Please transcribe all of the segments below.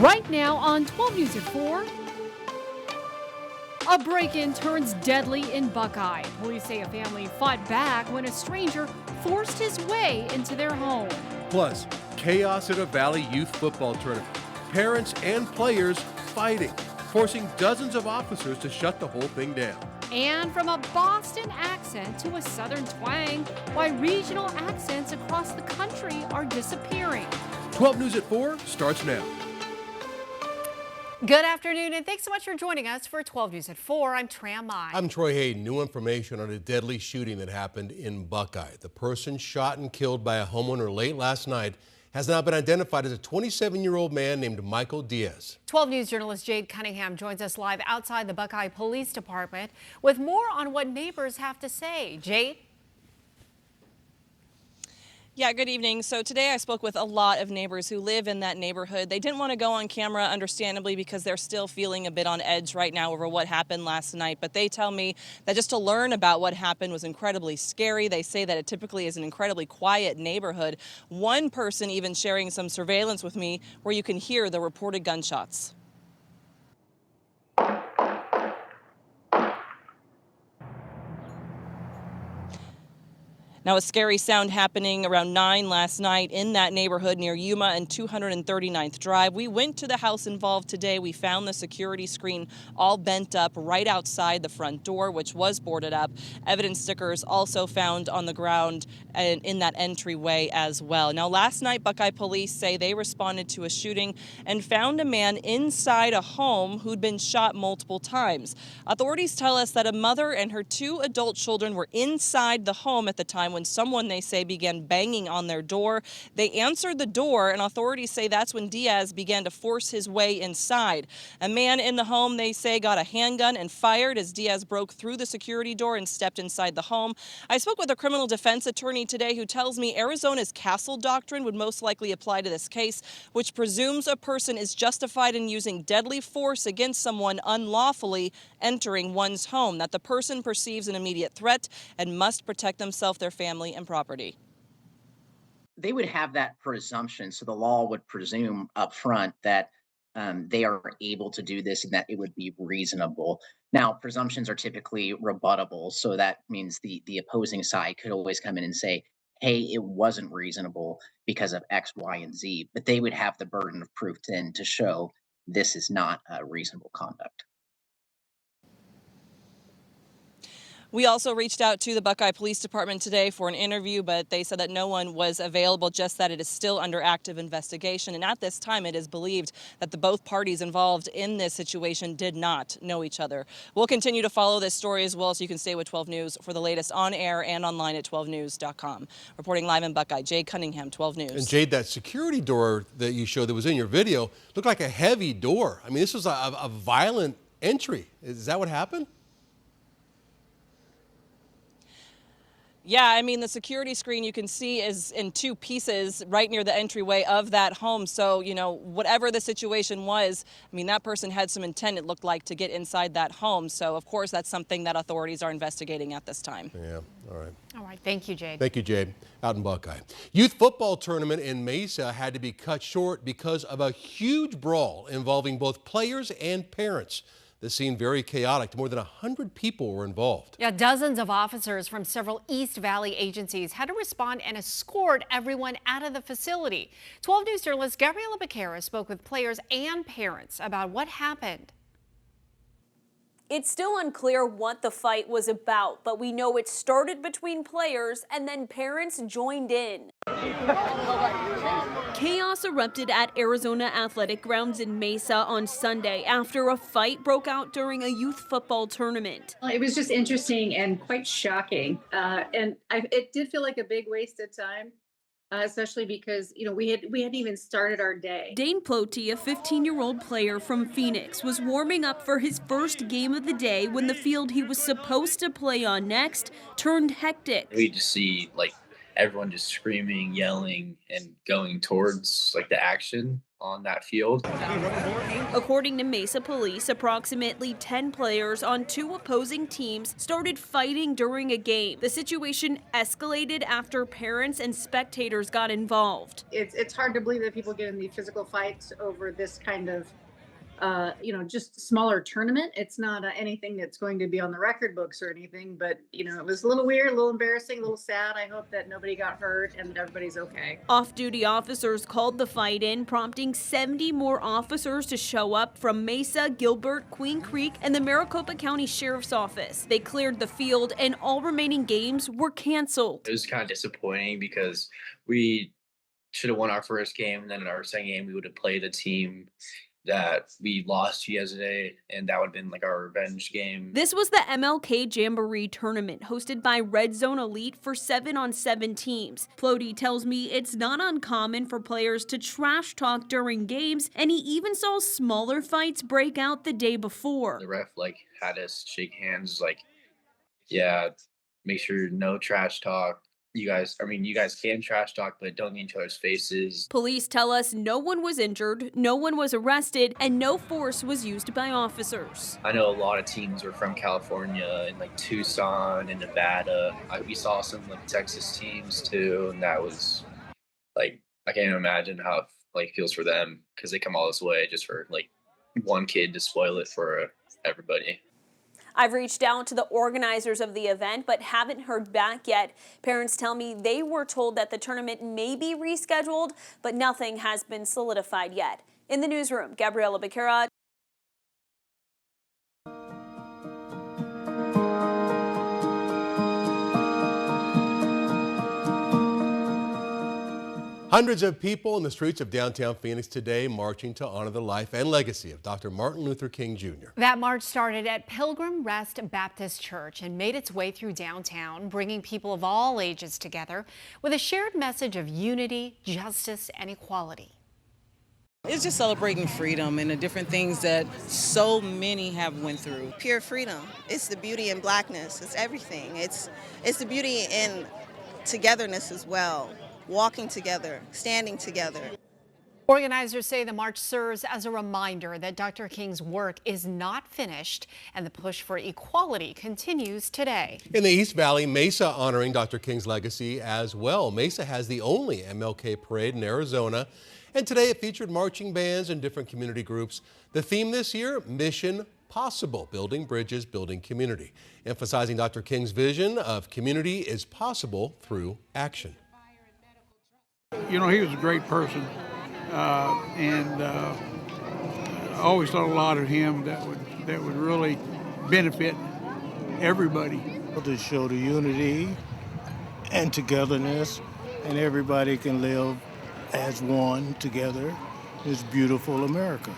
Right now on 12 News at 4, a break-in turns deadly in Buckeye. Police say a family fought back when a stranger forced his way into their home. Plus, chaos at a Valley Youth football tournament. Parents and players fighting, forcing dozens of officers to shut the whole thing down. And from a Boston accent to a Southern twang, why regional accents across the country are disappearing. 12 News at 4 starts now. Good afternoon, and thanks so much for joining us for 12 News at 4. I'm Tram Mai. I'm Troy Hayden. New information on a deadly shooting that happened in Buckeye. The person shot and killed by a homeowner late last night has now been identified as a 27-year-old man named Michael Diaz. 12 News journalist Jade Cunningham joins us live outside the Buckeye Police Department with more on what neighbors have to say. Jade? Yeah, good evening. So today I spoke with a lot of neighbors who live in that neighborhood. They didn't want to go on camera, understandably, because they're still feeling a bit on edge right now over what happened last night. But they tell me that just to learn about what happened was incredibly scary. They say that it typically is an incredibly quiet neighborhood. One person even sharing some surveillance with me where you can hear the reported gunshots. Now, a scary sound happening around 9 last night in that neighborhood near Yuma and 239th Drive. We went to the house involved today. We found the security screen all bent up right outside the front door, which was boarded up. Evidence stickers also found on the ground and in that entryway as well. Now, last night, Buckeye police say they responded to a shooting and found a man inside a home who'd been shot multiple times. Authorities tell us that a mother and her 2 adult children were inside the home at the time when someone, they say, began banging on their door. They answered the door, and authorities say that's when Diaz began to force his way inside. A man in the home, they say, got a handgun and fired as Diaz broke through the security door and stepped inside the home. I spoke with a criminal defense attorney today who tells me Arizona's castle doctrine would most likely apply to this case, which presumes a person is justified in using deadly force against someone unlawfully entering one's home, that the person perceives an immediate threat and must protect themselves, their family, and property. They would have that presumption. So the law would presume up front that they are able to do this and that it would be reasonable. Now, presumptions are typically rebuttable. So that means the opposing side could always come in and say, hey, it wasn't reasonable because of X, Y, and Z. But they would have the burden of proof then to show this is not reasonable conduct. We also reached out to the Buckeye Police Department today for an interview, but they said that no one was available, just that it is still under active investigation. And at this time, it is believed that the both parties involved in this situation did not know each other. We'll continue to follow this story as well, so you can stay with 12 News for the latest on air and online at 12news.com. Reporting live in Buckeye, Jade Cunningham, 12 News. And Jade, that security door that you showed that was in your video looked like a heavy door. I mean, this was a violent entry. Is that what happened? Yeah, I mean, the security screen you can see is in 2 pieces right near the entryway of that home. So, you know, whatever the situation was, I mean, that person had some intent, it looked like, to get inside that home. So, of course, that's something that authorities are investigating at this time. Yeah, all right. All right, thank you, Jade. Thank you, Jade. Out in Buckeye. Youth football tournament in Mesa had to be cut short because of a huge brawl involving both players and parents. The scene very chaotic. More than 100 people were involved. Yeah, dozens of officers from several East Valley agencies had to respond and escort everyone out of the facility. 12 News journalist Gabriela Becerra spoke with players and parents about what happened. It's still unclear what the fight was about, but we know it started between players and then parents joined in. Chaos erupted at Arizona Athletic Grounds in Mesa on Sunday after a fight broke out during a youth football tournament. It was just interesting and quite shocking. It did feel like a big waste of time. Especially because, you know, we hadn't even started our day. Dane Ploti, a 15-year-old player from Phoenix, was warming up for his first game of the day when the field he was supposed to play on next turned hectic. We just see, like, everyone just screaming, yelling, and going towards, like, the action on that field. According to Mesa Police, approximately 10 players on 2 opposing teams started fighting during a game. The situation escalated after parents and spectators got involved. It's hard to believe that people get in the physical fights over this kind of just smaller tournament. It's not anything that's going to be on the record books or anything, but it was a little weird, a little embarrassing, a little sad. I hope that nobody got hurt and that everybody's okay. Off-duty officers called the fight in, prompting 70 more officers to show up from Mesa, Gilbert, Queen Creek, and the Maricopa County Sheriff's Office. They cleared the field and all remaining games were canceled. It was kind of disappointing because we should have won our first game, and then in our second game we would have played a team that we lost to yesterday, and that would have been like our revenge game. This was the MLK Jamboree tournament hosted by Red Zone Elite for 7-on-7 teams. Plody tells me it's not uncommon for players to trash talk during games, and he even saw smaller fights break out the day before. The ref had us shake hands, yeah, make sure no trash talk. You guys can trash talk, but don't in each other's faces. Police tell us no one was injured, no one was arrested, and no force was used by officers. I know a lot of teams were from California and Tucson and Nevada. We saw some Texas teams too, and that was I can't even imagine how it feels for them because they come all this way just for one kid to spoil it for everybody. I've reached out to the organizers of the event, but haven't heard back yet. Parents tell me they were told that the tournament may be rescheduled, but nothing has been solidified yet. In the newsroom, Gabriela Becerra. Hundreds of people in the streets of downtown Phoenix today marching to honor the life and legacy of Dr. Martin Luther King Jr. That march started at Pilgrim Rest Baptist Church and made its way through downtown, bringing people of all ages together with a shared message of unity, justice, and equality. It's just celebrating freedom and the different things that so many have went through. Pure freedom. It's the beauty in blackness. It's everything. It's the beauty in togetherness as well. Walking together, standing together. Organizers say the march serves as a reminder that Dr. King's work is not finished and the push for equality continues today. In the East Valley, Mesa honoring Dr. King's legacy as well. Mesa has the only MLK parade in Arizona, and today it featured marching bands and different community groups. The theme this year, Mission Possible, building bridges, building community, emphasizing Dr. King's vision of community is possible through action. He was a great person, and I always thought a lot of him that would really benefit everybody. To show the unity and togetherness, and everybody can live as one together, this beautiful America.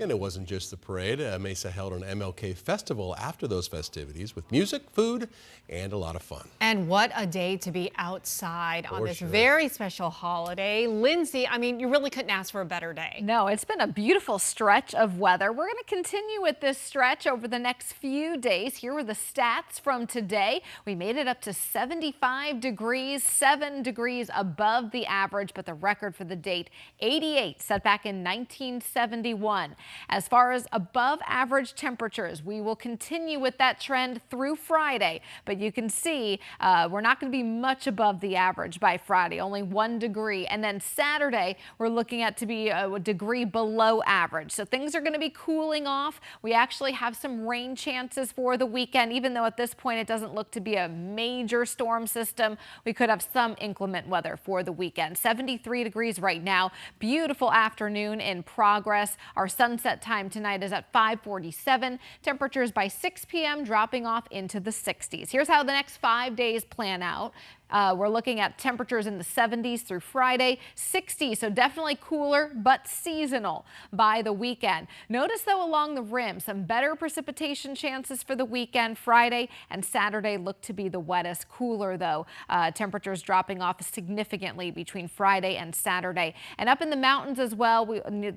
And it wasn't just the parade. Mesa held an MLK festival after those festivities with music, food, and a lot of fun. And what a day to be outside on this very special holiday. Lindsay, you really couldn't ask for a better day. No, it's been a beautiful stretch of weather. We're going to continue with this stretch over the next few days. Here were the stats from today. We made it up to 75 degrees, 7 degrees above the average, but the record for the date, 88, set back in 1971. As far as above average temperatures, we will continue with that trend through Friday, but you can see we're not going to be much above the average by Friday, only 1 degree. And then Saturday, we're looking at to be a degree below average. So things are going to be cooling off. We actually have some rain chances for the weekend, even though at this point it doesn't look to be a major storm system. We could have some inclement weather for the weekend. 73 degrees right now. Beautiful afternoon in progress. Our sunset time tonight is at 5:47. Temperatures by 6 p.m. dropping off into the 60s. Here's how the next 5 days plan out. We're looking at temperatures in the 70s through Friday, 60s, so definitely cooler but seasonal by the weekend. Notice though along the rim some better precipitation chances for the weekend. Friday and Saturday look to be the wettest. Cooler though, temperatures dropping off significantly between Friday and Saturday. And up in the mountains as well,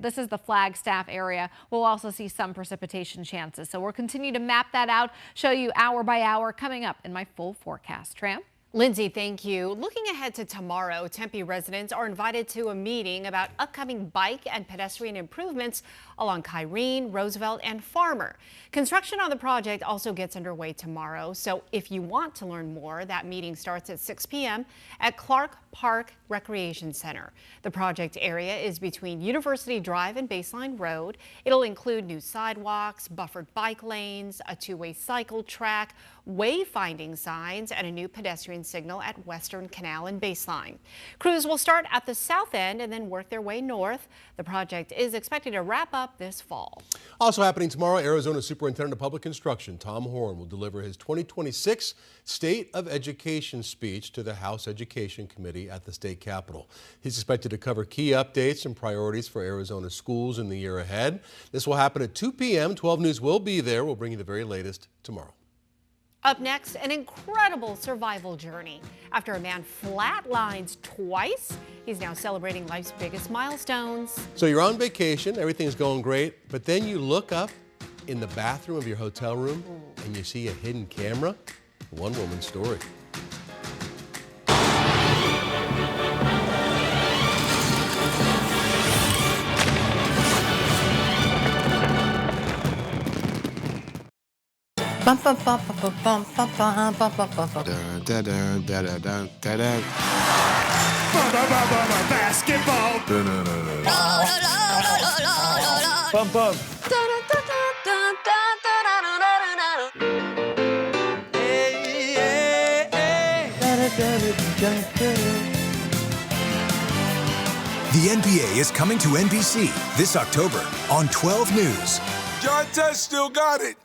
this is the Flagstaff area. We'll also see some precipitation chances. So we'll continue to map that out, show you hour by hour coming up in my full forecast. Tram? Lindsay, thank you. Looking ahead to tomorrow, Tempe residents are invited to a meeting about upcoming bike and pedestrian improvements along Kyrene, Roosevelt, and Farmer. Construction on the project also gets underway tomorrow, so if you want to learn more, that meeting starts at 6 p.m. at Clark Park Recreation Center. The project area is between University Drive and Baseline Road. It'll include new sidewalks, buffered bike lanes, a two-way cycle track, wayfinding signs, and a new pedestrian signal at Western Canal and Baseline. Crews will start at the south end and then work their way north. The project is expected to wrap up this fall. Also happening tomorrow, Arizona Superintendent of Public Instruction Tom Horn will deliver his 2026 State of Education speech to the House Education Committee at the state capitol. He's expected to cover key updates and priorities for Arizona schools in the year ahead. This will happen at 2 p.m. 12 News will be there. We'll bring you the very latest tomorrow. Up next, an incredible survival journey. After a man flatlines twice, he's now celebrating life's biggest milestones. So you're on vacation, everything's going great, but then you look up in the bathroom of your hotel room and you see a hidden camera. One woman's story. Bum bum bum bum bum bum bum bum bum bum bum. Da da da da da da da. Basketball. Bum bum. The NBA is coming to NBC this October on 12 News. John Test still got it.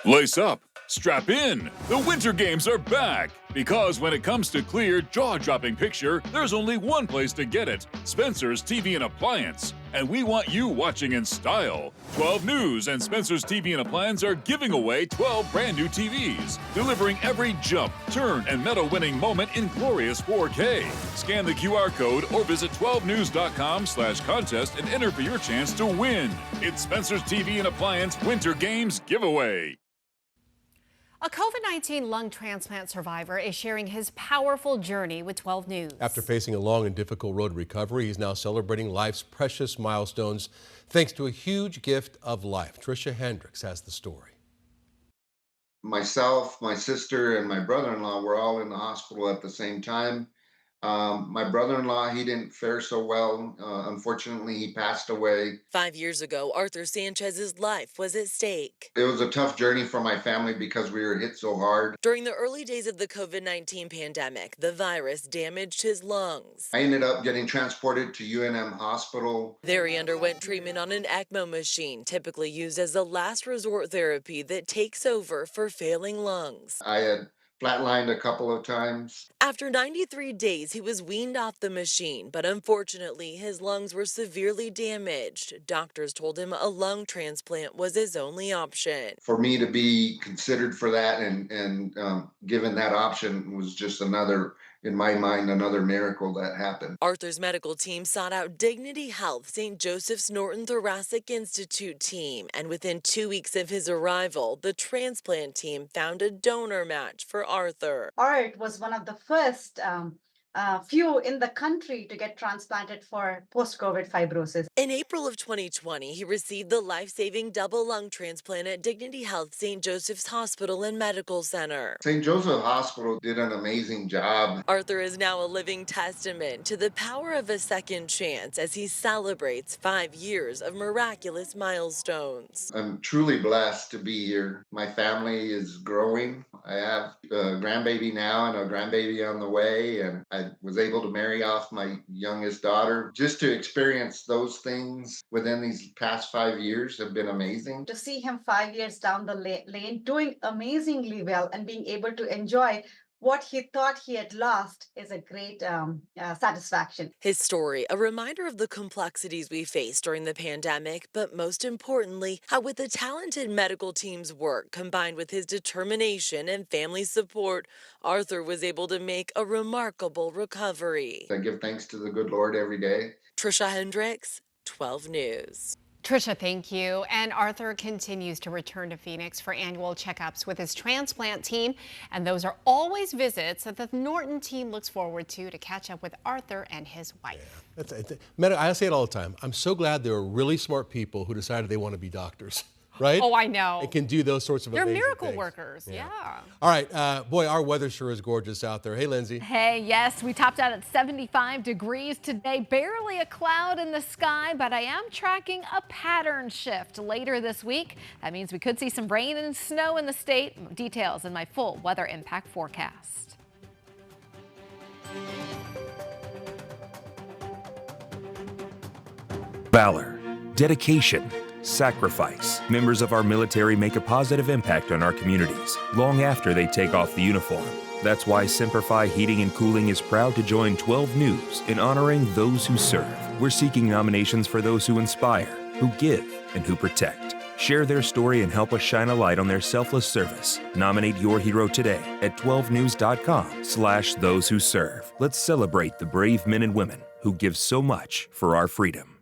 Lace up, strap in. The Winter Games are back. Because when it comes to clear, jaw-dropping picture, there's only one place to get it. Spencer's TV and Appliance. And we want you watching in style. 12 News and Spencer's TV and Appliance are giving away 12 brand new TVs, delivering every jump, turn, and medal-winning moment in glorious 4K. Scan the QR code or visit 12news.com/contest and enter for your chance to win. It's Spencer's TV and Appliance Winter Games giveaway. A COVID-19 lung transplant survivor is sharing his powerful journey with 12 News. After facing a long and difficult road to recovery, he's now celebrating life's precious milestones thanks to a huge gift of life. Tricia Hendricks has the story. Myself, my sister, and my brother-in-law were all in the hospital at the same time. My brother-in-law, he didn't fare so well. Unfortunately, he passed away. 5 years ago, Arthur Sanchez's life was at stake. It was a tough journey for my family because we were hit so hard. During the early days of the COVID-19 pandemic, the virus damaged his lungs. I ended up getting transported to UNM Hospital. There he underwent treatment on an ECMO machine, typically used as a last resort therapy that takes over for failing lungs. I had flatlined a couple of times. After 93 days, he was weaned off the machine, but unfortunately, his lungs were severely damaged. Doctors told him a lung transplant was his only option. For me to be considered for that and given that option was just another, in my mind, another miracle that happened. Arthur's medical team sought out Dignity Health St. Joseph's Norton Thoracic Institute team, and within 2 weeks of his arrival, the transplant team found a donor match for Arthur. Art was one of the first few in the country to get transplanted for post-COVID fibrosis. In April of 2020, he received the life-saving double lung transplant at Dignity Health St. Joseph's Hospital and Medical Center. St. Joseph Hospital did an amazing job. Arthur is now a living testament to the power of a second chance as he celebrates 5 years of miraculous milestones. I'm truly blessed to be here. My family is growing. I have a grandbaby now and a grandbaby on the way, and I was able to marry off my youngest daughter. Just to experience those things within these past 5 years have been amazing. To see him 5 years down the lane doing amazingly well and being able to enjoy what he thought he had lost is a great satisfaction. His story, a reminder of the complexities we faced during the pandemic, but most importantly, how with the talented medical team's work combined with his determination and family support, Arthur was able to make a remarkable recovery. I give thanks to the good Lord every day. Trisha Hendricks, 12 News. Trisha, thank you. And Arthur continues to return to Phoenix for annual checkups with his transplant team. And those are always visits that the Norton team looks forward to catch up with Arthur and his wife. I say it all the time. I'm so glad there are really smart people who decided they want to be doctors. Right? Oh, I know. It can do those sorts of amazing They're miracle things. workers, yeah. All right, boy, our weather sure is gorgeous out there. Hey, Lindsay. Hey, yes, we topped out at 75 degrees today. Barely a cloud in the sky, but I am tracking a pattern shift later this week. That means we could see some rain and snow in the state. Details in my full weather impact forecast. Valor, dedication, sacrifice. Members of our military make a positive impact on our communities long after they take off the uniform. That's why Simplify Heating and Cooling is proud to join 12 News in honoring those who serve. We're seeking nominations for those who inspire, who give, and who protect. Share their story and help us shine a light on their selfless service. Nominate your hero today at 12news.com/those who serve. Let's celebrate the brave men and women who give so much for our freedom.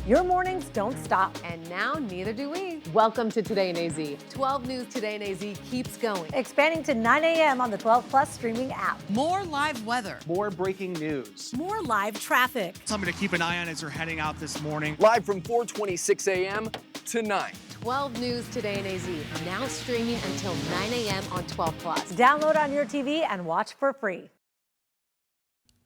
Your mornings don't stop. And now neither do we. Welcome to Today in AZ. 12 News Today in AZ keeps going. Expanding to 9 a.m. on the 12 Plus streaming app. More live weather. More breaking news. More live traffic. Something to keep an eye on as you're heading out this morning. Live from 4:26 a.m. to 9. 12 News Today in AZ, now streaming until 9 a.m. on 12 Plus. Download on your TV and watch for free.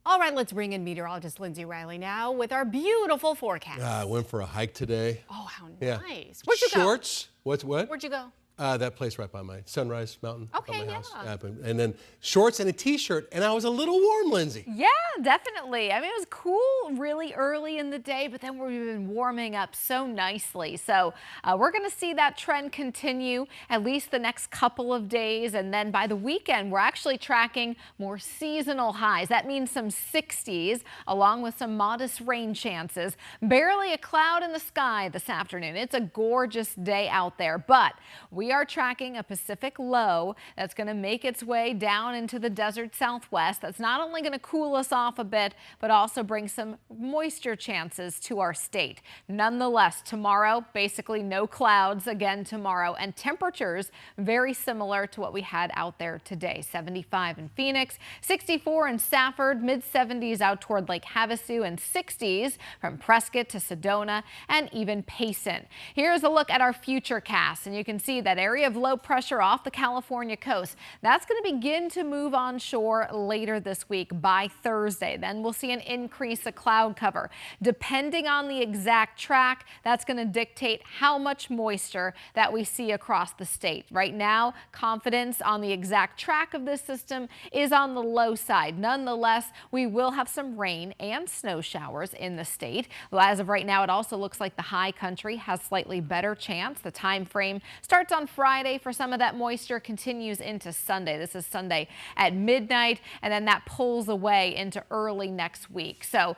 All right, let's bring in meteorologist Lindsay Riley now with our beautiful forecast. I went for a hike today. Oh, how Yeah. nice. Where'd you go? Shorts. What? Where'd you go? That place right by my Sunrise Mountain. Okay, by my yeah. house. And then shorts and a t-shirt, and I was a little warm, Lindsay. Yeah, definitely. I mean, it was cool really early in the day, but then we've been warming up so nicely. So we're going to see that trend continue at least the next couple of days. And then by the weekend, we're actually tracking more seasonal highs. That means some 60s along with some modest rain chances. Barely a cloud in the sky this afternoon. It's a gorgeous day out there, but we are tracking a Pacific low that's going to make its way down into the desert southwest. That's not only going to cool us off a bit, but also bring some moisture chances to our state. Nonetheless, tomorrow, basically no clouds again tomorrow, and temperatures very similar to what we had out there today. 75 in Phoenix, 64 in Safford, mid-70s out toward Lake Havasu, and 60s from Prescott to Sedona and even Payson. Here's a look at our future cast, and you can see that area of low pressure off the California coast. That's going to begin to move onshore later this week by Thursday. Then we'll see an increase of cloud cover. Depending on the exact track, that's going to dictate how much moisture that we see across the state. Right now, confidence on the exact track of this system is on the low side. Nonetheless, we will have some rain and snow showers in the state. Well, as of right now, it also looks like the high country has slightly better chance. The time frame starts on Friday for some of that moisture, continues into Sunday. This is Sunday at midnight, and then that pulls away into early next week. So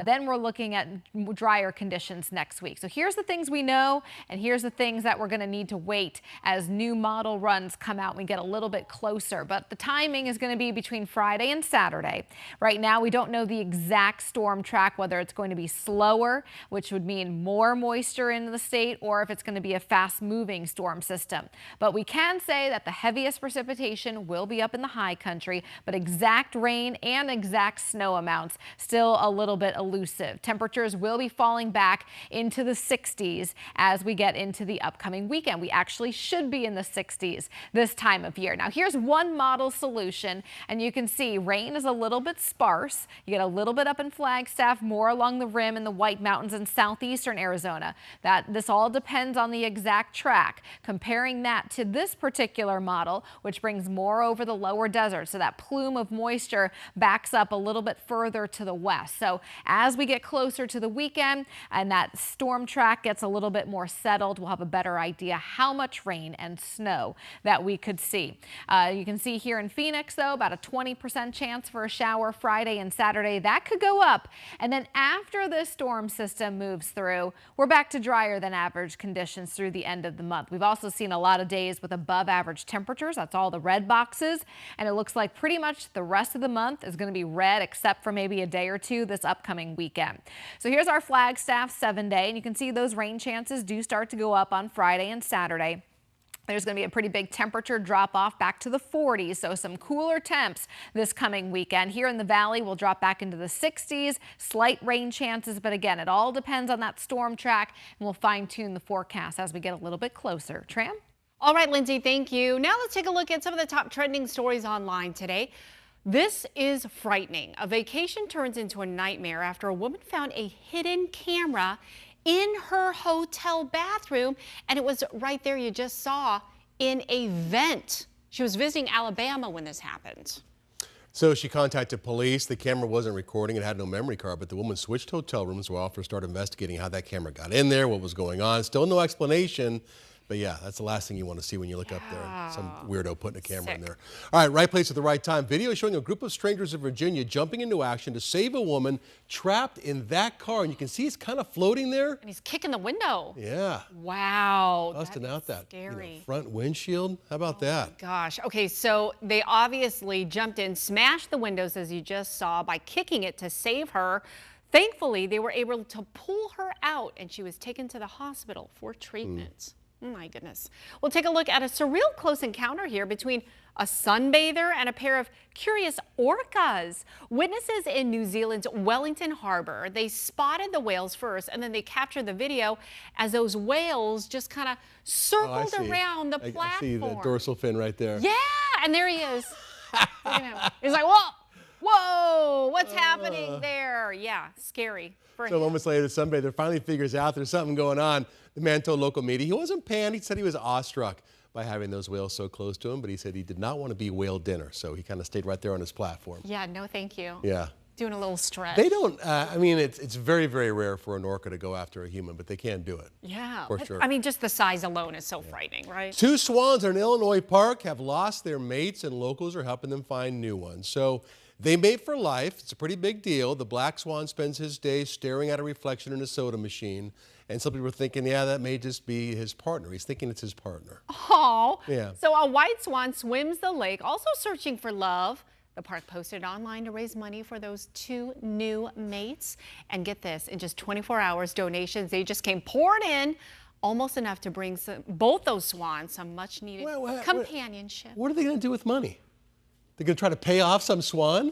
then we're looking at drier conditions next week. So here's the things we know, and here's the things that we're going to need to wait as new model runs come out and we get a little bit closer. But the timing is going to be between Friday and Saturday. Right now, we don't know the exact storm track, whether it's going to be slower, which would mean more moisture into the state, or if it's going to be a fast-moving storm system. But we can say that the heaviest precipitation will be up in the high country, but exact rain and exact snow amounts still a little bit elusive. Temperatures will be falling back into the 60s as we get into the upcoming weekend. We actually should be in the 60s this time of year. Now, here's one model solution, and you can see rain is a little bit sparse. You get a little bit up in Flagstaff, more along the rim in the White Mountains and southeastern Arizona. This all depends on the exact track. Comparing that to this particular model, which brings more over the lower desert, so that plume of moisture backs up a little bit further to the west. So as we get closer to the weekend and that storm track gets a little bit more settled, we'll have a better idea how much rain and snow that we could see. You can see here in Phoenix, though, about a 20% chance for a shower Friday and Saturday. That could go up. And then after this storm system moves through, we're back to drier than average conditions through the end of the month. We've also seen a lot of days with above average temperatures. That's all the red boxes. And it looks like pretty much the rest of the month is going to be red, except for maybe a day or two this upcoming weekend. So here's our Flagstaff 7-day, and you can see those rain chances do start to go up on Friday and Saturday. There's going to be a pretty big temperature drop off back to the 40s, so some cooler temps this coming weekend. Here in the valley, we'll drop back into the 60s, slight rain chances, but again, it all depends on that storm track, and we'll fine tune the forecast as we get a little bit closer. Tram? All right, Lindsay, thank you. Now let's take a look at some of the top trending stories online today. This is frightening. A vacation turns into a nightmare after a woman found a hidden camera in her hotel bathroom, and it was right there you just saw in a vent. She was visiting Alabama when this happened. So she contacted police. The camera wasn't recording. It had no memory card, but the woman switched hotel rooms while officers started investigating how that camera got in there, what was going on. Still no explanation. But yeah, that's the last thing you want to see when you look up there. Some weirdo putting a camera in there. All right, right place at the right time. Video showing a group of strangers in Virginia jumping into action to save a woman trapped in that car. And you can see he's kind of floating there. And he's kicking the window. Yeah. Wow. Busting out that scary. Front windshield. How about that? Gosh. Okay, so they obviously jumped in, smashed the windows as you just saw by kicking it to save her. Thankfully, they were able to pull her out and she was taken to the hospital for treatment. My goodness. We'll take a look at a surreal close encounter here between a sunbather and a pair of curious orcas. Witnesses in New Zealand's Wellington Harbor, they spotted the whales first and then they captured the video as those whales just kind of circled around the platform. I see the dorsal fin right there. Yeah, and there he is. Look at him. He's like, whoa. Whoa, what's happening there? Yeah, scary for him. So moments later, the sunbather finally figures out there's something going on. The man told local media he wasn't panned. He said he was awestruck by having those whales so close to him, but he said he did not want to be whale dinner, so he kind of stayed right there on his platform. Yeah, no thank you. Yeah. Doing a little stretch. They don't, I mean, it's very, very rare for an orca to go after a human, but they can do it. Yeah. For sure. I mean, just the size alone is so frightening, right? 2 swans in an Illinois park have lost their mates, and locals are helping them find new ones. So they mate for life. It's a pretty big deal. The black swan spends his days staring at a reflection in a soda machine. And some people are thinking, yeah, that may just be his partner. He's thinking it's his partner. Oh. Yeah. So a white swan swims the lake, also searching for love. The park posted online to raise money for those 2 new mates. And get this, in just 24 hours, donations, they just came poured in, almost enough to bring both those swans some much needed companionship. What are they going to do with money? They're going to try to pay off some swan?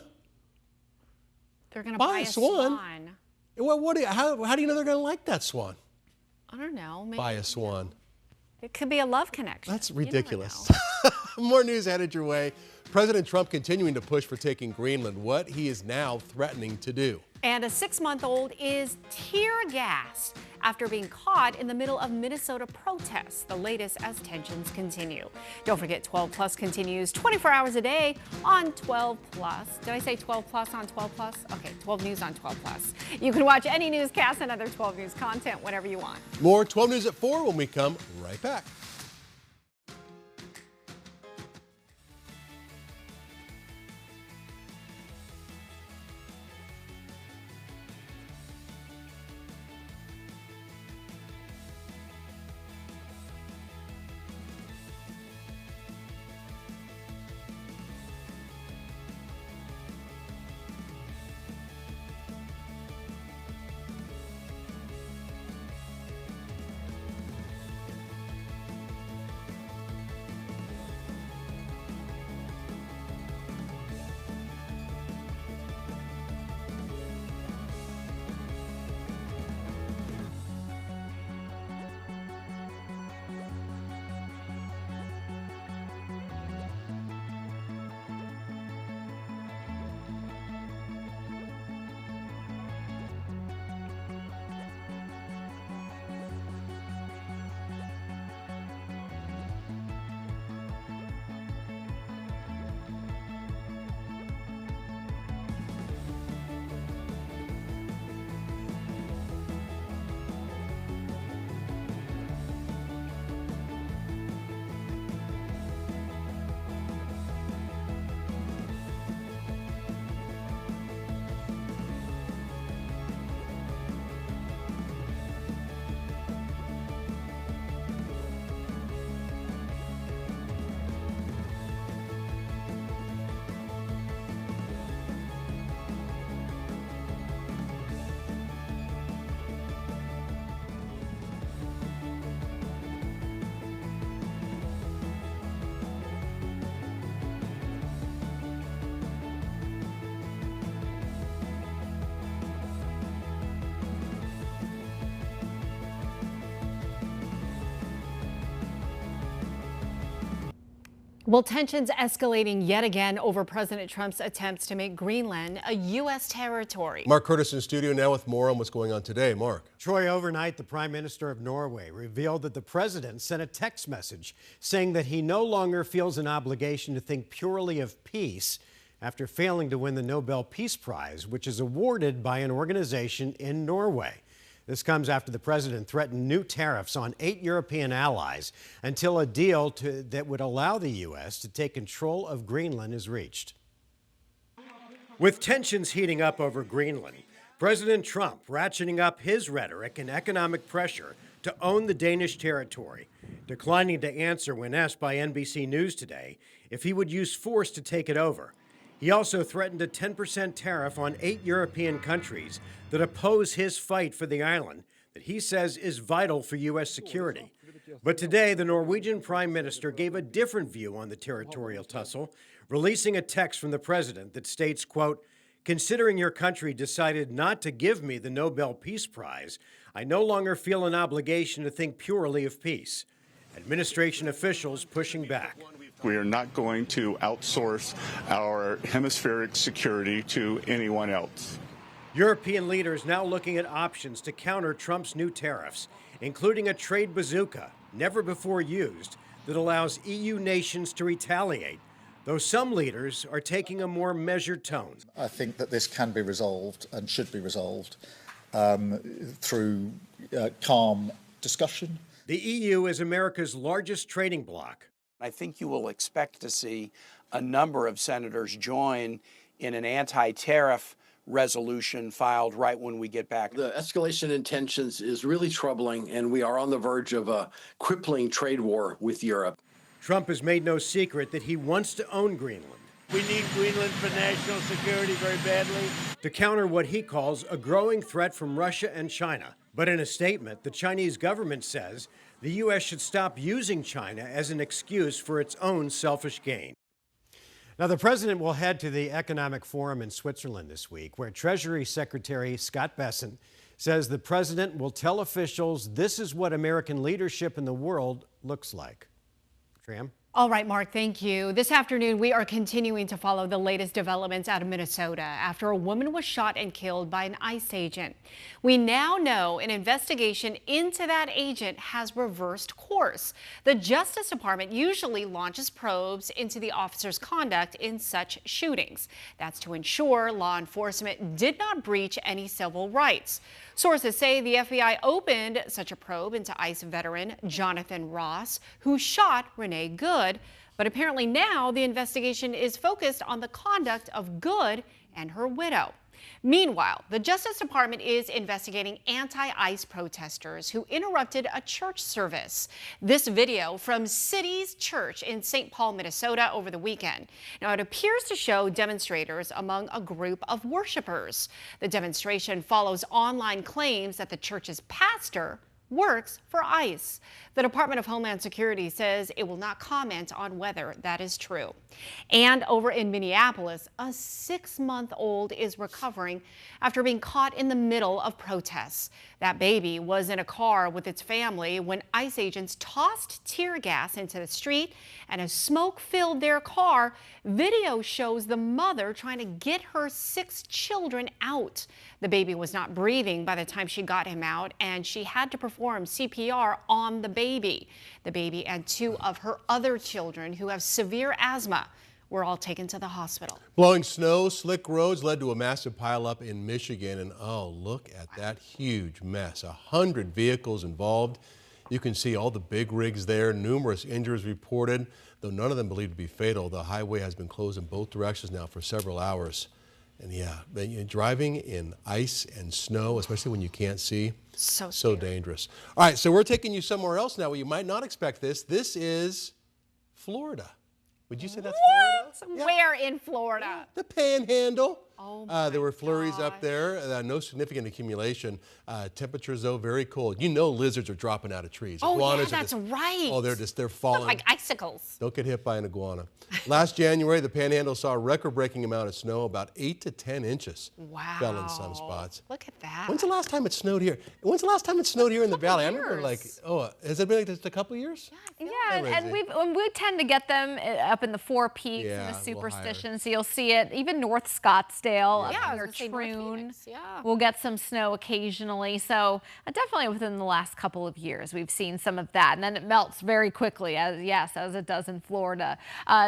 They're going to buy a swan. Well, how do you know they're going to like that swan? I don't know. Maybe, Buy a swan. It could be a love connection. That's ridiculous. More news headed your way. President Trump continuing to push for taking Greenland, what he is now threatening to do. And a 6-month-old is tear gassed after being caught in the middle of Minnesota protests, the latest as tensions continue. Don't forget 12 Plus continues 24 hours a day on 12 Plus. Did I say 12 Plus on 12 Plus? Okay, 12 News on 12 Plus. You can watch any newscast and other 12 News content whenever you want. More 12 News at 4 when we come right back. Well, tensions escalating yet again over President Trump's attempts to make Greenland a U.S. territory. Mark Curtis in studio now with more on what's going on today. Mark. Troy, overnight, the Prime Minister of Norway revealed that the president sent a text message saying that he no longer feels an obligation to think purely of peace after failing to win the Nobel Peace Prize, which is awarded by an organization in Norway. This comes after the president threatened new tariffs on 8 European allies until a deal that would allow the U.S. to take control of Greenland is reached. With tensions heating up over Greenland, President Trump ratcheting up his rhetoric and economic pressure to own the Danish territory, declining to answer when asked by NBC News today if he would use force to take it over. He also threatened a 10% tariff on 8 European countries that oppose his fight for the island that he says is vital for U.S. security. But today, the Norwegian Prime Minister gave a different view on the territorial tussle, releasing a text from the president that states, quote, "Considering your country decided not to give me the Nobel Peace Prize, I no longer feel an obligation to think purely of peace." Administration officials pushing back. We are not going to outsource our hemispheric security to anyone else. European leaders now looking at options to counter Trump's new tariffs, including a trade bazooka, never before used, that allows EU nations to retaliate, though some leaders are taking a more measured tone. I think that this can be resolved and should be resolved through calm discussion. The EU is America's largest trading bloc. I think you will expect to see a number of senators join in an anti-tariff resolution filed right when we get back. The escalation in tensions is really troubling, and we are on the verge of a crippling trade war with Europe. Trump has made no secret that he wants to own Greenland. We need Greenland for national security very badly. To counter what he calls a growing threat from Russia and China. But in a statement, the Chinese government says the U.S. should stop using China as an excuse for its own selfish gain. Now, the president will head to the Economic Forum in Switzerland this week, where Treasury Secretary Scott Bessent says the president will tell officials this is what American leadership in the world looks like. Tram? All right, Mark, thank you. This afternoon, we are continuing to follow the latest developments out of Minnesota after a woman was shot and killed by an ICE agent. We now know an investigation into that agent has reversed course. The Justice Department usually launches probes into the officer's conduct in such shootings. That's to ensure law enforcement did not breach any civil rights. Sources say the FBI opened such a probe into ICE veteran Jonathan Ross, who shot Renee Good. But apparently now the investigation is focused on the conduct of Good and her widow. Meanwhile, the Justice Department is investigating anti-ICE protesters who interrupted a church service. This video from City's Church in St. Paul, Minnesota over the weekend. Now, it appears to show demonstrators among a group of worshipers. The demonstration follows online claims that the church's pastor works for ICE. The Department of Homeland Security says it will not comment on whether that is true. And over in Minneapolis, a 6-month-old is recovering after being caught in the middle of protests. That baby was in a car with its family when ICE agents tossed tear gas into the street, and as smoke filled their car, video shows the mother trying to get her 6 children out. The baby was not breathing by the time she got him out, and she had to perform CPR on the baby. The baby and 2 of her other children who have severe asthma were all taken to the hospital. Blowing snow, slick roads led to a massive pileup in Michigan, and oh, look at that huge mess. 100 vehicles involved. You can see all the big rigs there, numerous injuries reported, though none of them believed to be fatal. The highway has been closed in both directions now for several hours. And yeah, driving in ice and snow, especially when you can't see, so dangerous. All right, so we're taking you somewhere else now where you might not expect this. This is Florida. Would you say that's Florida? Where in Florida? The Panhandle. Oh there were flurries up there. No significant accumulation. Temperatures, though, very cold. You know lizards are dropping out of trees. Oh, Iguanas yeah, that's right. Oh, they're falling. Like icicles. Don't get hit by an iguana. Last January, the Panhandle saw a record-breaking amount of snow, about 8 to 10 inches. Wow. Fell in some spots. Look at that. When's the last time it snowed here? When's the last time it snowed here in the valley? I remember, has it been like just a couple of years? Yeah, and we tend to get them up in the Four Peaks and the a little Superstition, so you'll see it. Even North Scottsdale, Yeah, near Troon, yeah. we'll get some snow occasionally. So definitely within the last couple of years, we've seen some of that, and then it melts very quickly, as it does in Florida.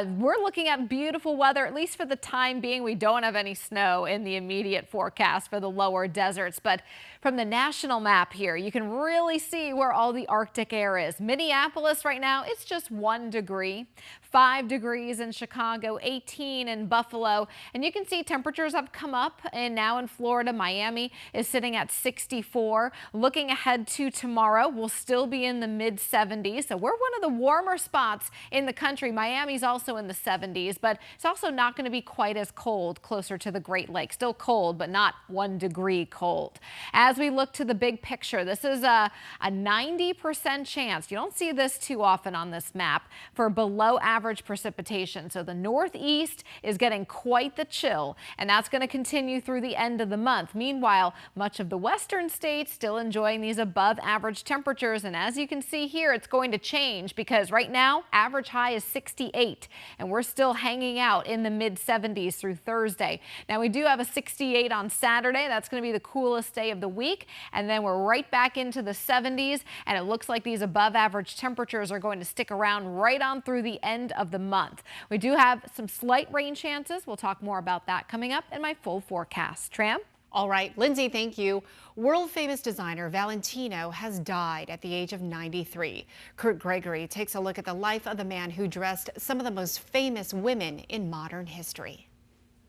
We're looking at beautiful weather, at least for the time being. We don't have any snow in the immediate forecast for the lower deserts, but from the national map here, you can really see where all the Arctic air is. Minneapolis right now, it's just 1 degree. 5 degrees in Chicago, 18 in Buffalo, and you can see temperatures temperatures have come up, and now in Florida, Miami is sitting at 64. Looking ahead to tomorrow, we'll still be in the mid-70s. So we're one of the warmer spots in the country. Miami's also in the 70s, but it's also not going to be quite as cold closer to the Great Lakes. Still cold, but not 1 degree cold. As we look to the big picture, this is a 90% chance. You don't see this too often on this map for below average precipitation. So the Northeast is getting quite the chill, and that's going to continue through the end of the month. Meanwhile, much of the western states still enjoying these above average temperatures. And as you can see here, it's going to change because right now average high is 68, and we're still hanging out in the mid 70s through Thursday. Now we do have a 68 on Saturday. That's going to be the coolest day of the week. And then we're right back into the 70s, and it looks like these above average temperatures are going to stick around right on through the end of the month. We do have some slight rain chances. We'll talk more about that coming up in my full forecast. Tram? All right, Lindsay, thank you. World famous designer Valentino has died at the age of 93. Kurt Gregory takes a look at the life of the man who dressed some of the most famous women in modern history.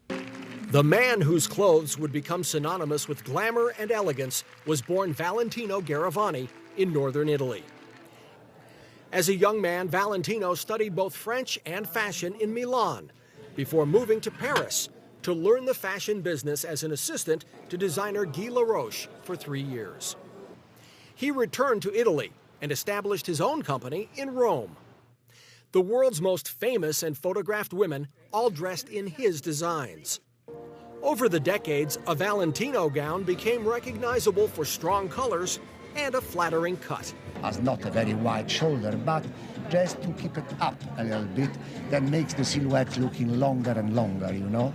The man whose clothes would become synonymous with glamour and elegance was born Valentino Garavani in northern Italy. As a young man, Valentino studied both French and fashion in Milan before moving to Paris to learn the fashion business as an assistant to designer Guy Laroche for 3 years. He returned to Italy and established his own company in Rome. The world's most famous and photographed women all dressed in his designs. Over the decades, a Valentino gown became recognizable for strong colors and a flattering cut. Has not a very wide shoulder, but just to keep it up a little bit, that makes the silhouette looking longer and longer, you know?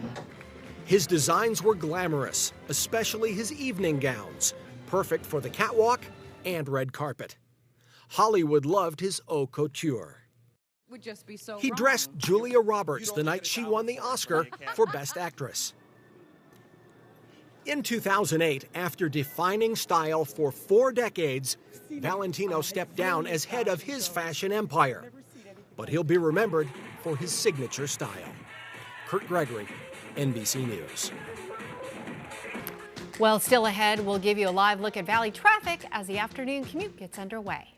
His designs were glamorous, especially his evening gowns, perfect for the catwalk and red carpet. Hollywood loved his haute couture. He dressed Julia Roberts the night she won the Oscar for Best Actress. In 2008, after defining style for 4 decades, Valentino stepped down as head of his fashion empire. But he'll be remembered for his signature style. Kurt Gregory, NBC News. Well, still ahead, we'll give you a live look at Valley traffic as the afternoon commute gets underway.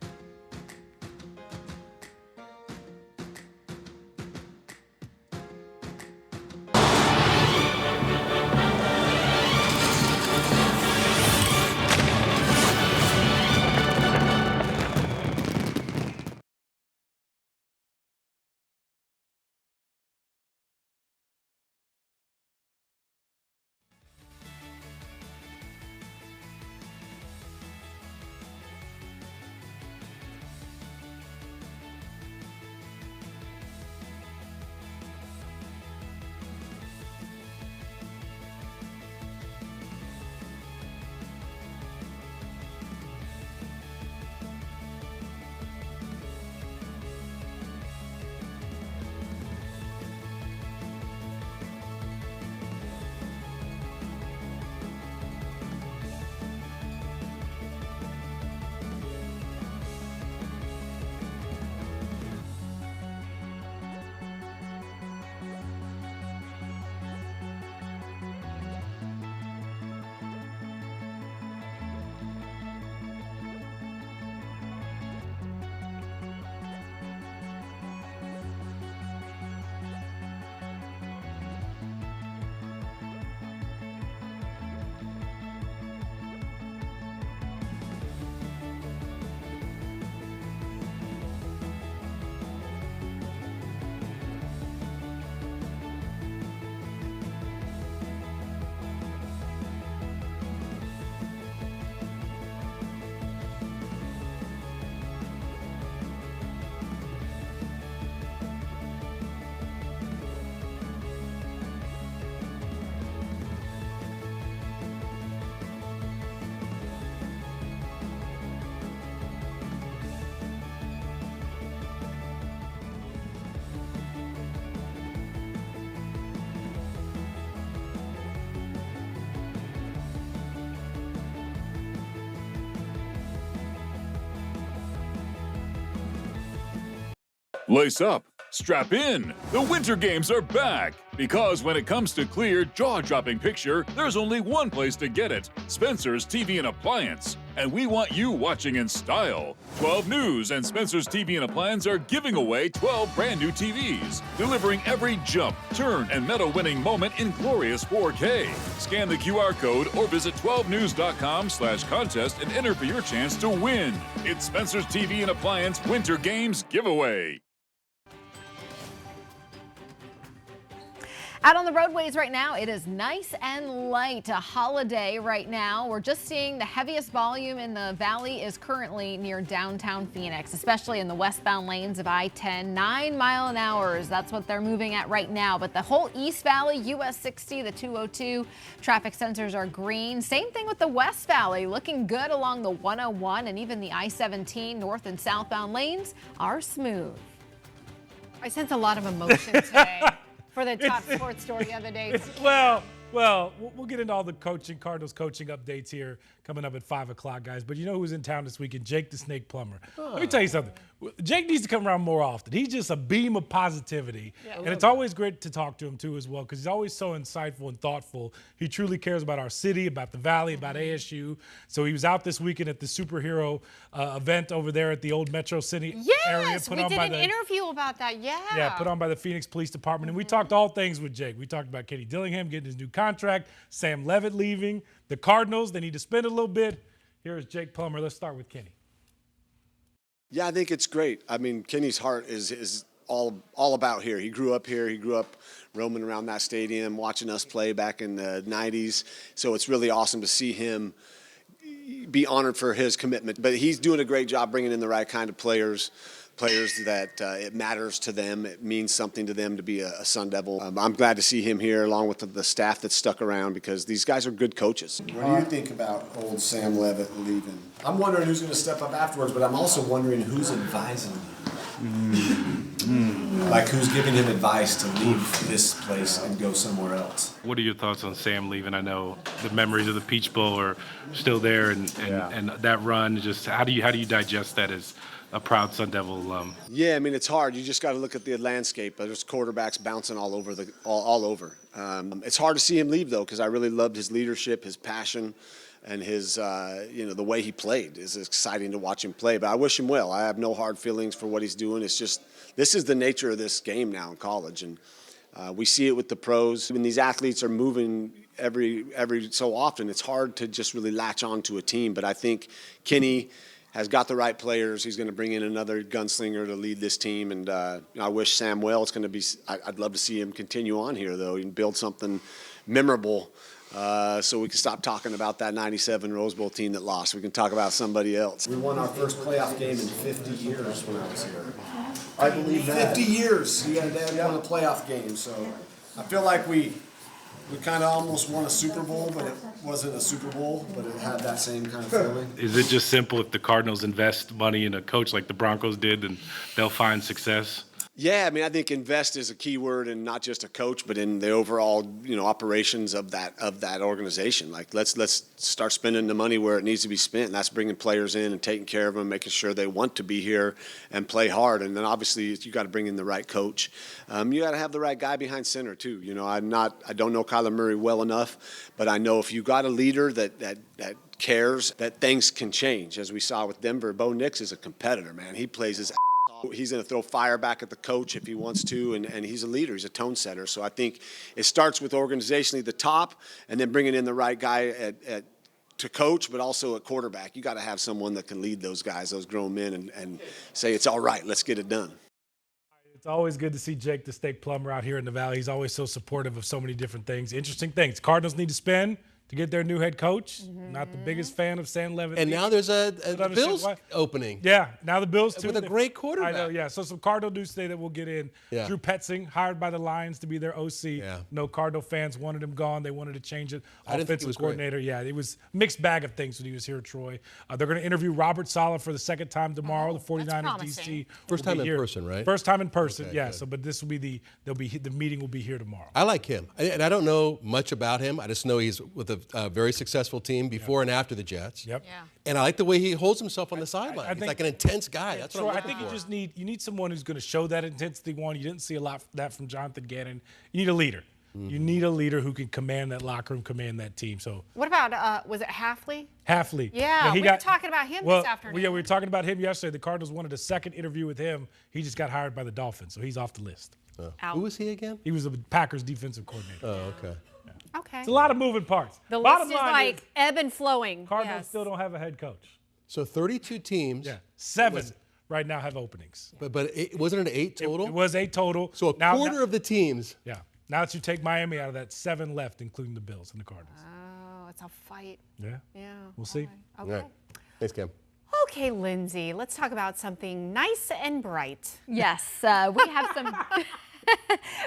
Lace up, strap in. The Winter Games are back Because when it comes to clear, jaw-dropping picture, there's only one place to get it: Spencer's TV and Appliance. And we want you watching in style. 12 News and Spencer's TV and Appliance are giving away 12 brand new TVs, delivering every jump, turn, and medal-winning moment in glorious 4K. Scan the QR code or visit 12news.com/contest and enter for your chance to win. It's Spencer's TV and Appliance Winter Games giveaway. Out on the roadways right now, it is nice and light. A holiday right now. We're just seeing the heaviest volume in the valley is currently near downtown Phoenix, especially in the westbound lanes of I-10. 9 mile an hour. That's what they're moving at right now. But the whole East Valley, US 60, the 202, traffic sensors are green. Same thing with the West Valley. Looking good along the 101 and even the I-17 north and southbound lanes are smooth. I sense a lot of emotion today. For the top sports story the other day. Well, we'll get into all the Cardinals coaching updates here coming up at 5 o'clock, guys. But you know who's in town this weekend? Jake the Snake Plumber. Let me tell you something. Jake needs to come around more often. He's just a beam of positivity. Yeah, and it's always great to talk to him, too, as well, because he's always so insightful and thoughtful. He truly cares about our city, about the Valley, about ASU. So he was out this weekend at the superhero event over there at the old Metro City area. Yes, we did an interview about that, Yeah, put on by the Phoenix Police Department. And we talked all things with Jake. We talked about Kenny Dillingham getting his new contract, Sam Levitt leaving, the Cardinals, they need to spend a little bit. Here's Jake Plummer. Let's start with Kenny. Yeah, I think it's great. I mean, Kenny's heart is all about here. He grew up here. He grew up roaming around that stadium, watching us play back in the 90s. So it's really awesome to see him be honored for his commitment. But he's doing a great job bringing in the right kind of players that it matters to them. It means something to them to be a Sun Devil. I'm glad to see him here along with the staff that's stuck around because these guys are good coaches. What do you think about old Sam Levitt leaving? I'm wondering who's going to step up afterwards, but I'm also wondering who's advising him. Like who's giving him advice to leave this place and go somewhere else? What are your thoughts on Sam leaving? I know the memories of the Peach Bowl are still there, and that run. Just how do you digest that as a proud Sun Devil alum? Yeah, I mean, it's hard. You just got to look at the landscape. There's quarterbacks bouncing all over. It's hard to see him leave, though, because I really loved his leadership, his passion, and his, the way he played. It's exciting to watch him play, but I wish him well. I have no hard feelings for what he's doing. It's just, this is the nature of this game now in college, and we see it with the pros. When these athletes are moving every so often, it's hard to just really latch on to a team, but I think Kenny has got the right players. He's going to bring in another gunslinger to lead this team, and I wish Sam well. It's going to be. I'd love to see him continue on here, though, and build something memorable, so we can stop talking about that '97 Rose Bowl team that lost. We can talk about somebody else. We won our first playoff game in 50 years when I was here. I believe that. 50 years. You had won a playoff game, so I feel like we kind of almost won a Super Bowl, but it wasn't a Super Bowl, but it had that same kind of feeling. Is it just simple if the Cardinals invest money in a coach like the Broncos did, then they'll find success? Yeah, I mean, I think invest is a key word, and not just a coach, but in the overall, operations of that organization. Like, let's start spending the money where it needs to be spent, and that's bringing players in and taking care of them, making sure they want to be here and play hard. And then obviously you got to bring in the right coach. You got to have the right guy behind center too. I don't know Kyler Murray well enough, but I know if you got a leader that cares, that things can change. As we saw with Denver, Bo Nix is a competitor, man. He plays his He's going to throw fire back at the coach if he wants to, and he's a leader. He's a tone setter. So I think it starts with organizationally the top, and then bringing in the right guy to coach, but also at quarterback. You got to have someone that can lead those guys, those grown men, and say, it's all right, let's get it done. It's always good to see Jake the Snake Plumber out here in the Valley. He's always so supportive of so many different things. Interesting things. Cardinals need to spend to get their new head coach. Not the biggest fan of Sam Levitt. And now there's a Bills opening. Yeah, now the Bills too. With a great quarterback. I know, yeah. So some Cardinal news today that we'll get in. Yeah. Drew Petzing, hired by the Lions to be their OC. Yeah. No Cardinal fans wanted him gone. They wanted to change it. I didn't think he was coordinator. Great. Yeah, it was a mixed bag of things when he was here at Troy. They're going to interview Robert Saleh for the second time tomorrow. The 49ers DC. First time in person, right? First time in person, okay, yeah. Good. So, but this will be the meeting will be here tomorrow. I like him, and I don't know much about him. I just know he's with a very successful team before and after the Jets. Yep. Yeah. And I like the way he holds himself on the sideline. I He's think- like an intense guy. That's what Troy, I'm I looking think for. you need someone who's going to show that intensity. One, you didn't see a lot of that from Jonathan Gannon. You need a leader. You need a leader who can command that locker room, command that team. So What about, was it Halfley? Halfley. Yeah, we were talking about him this afternoon. Yeah, we were talking about him yesterday. The Cardinals wanted a second interview with him. He just got hired by the Dolphins, so he's off the list. Who was he again? He was the Packers defensive coordinator. Oh, okay. Okay. It's a lot of moving parts. The Bottom list is line like ebb and flowing. Cardinals Yes. still don't have a head coach. So 32 teams. Yeah, 7 right now have openings. But wasn't it 8 total? It was 8 total. So a quarter of the teams. Yeah. Now that you take Miami out of that, 7 left, including the Bills and the Cardinals. Oh, it's a fight. Yeah. Yeah. We'll see. Okay. All right. Thanks, Cam. Okay, Lindsay, let's talk about something nice and bright. Yes, we have some.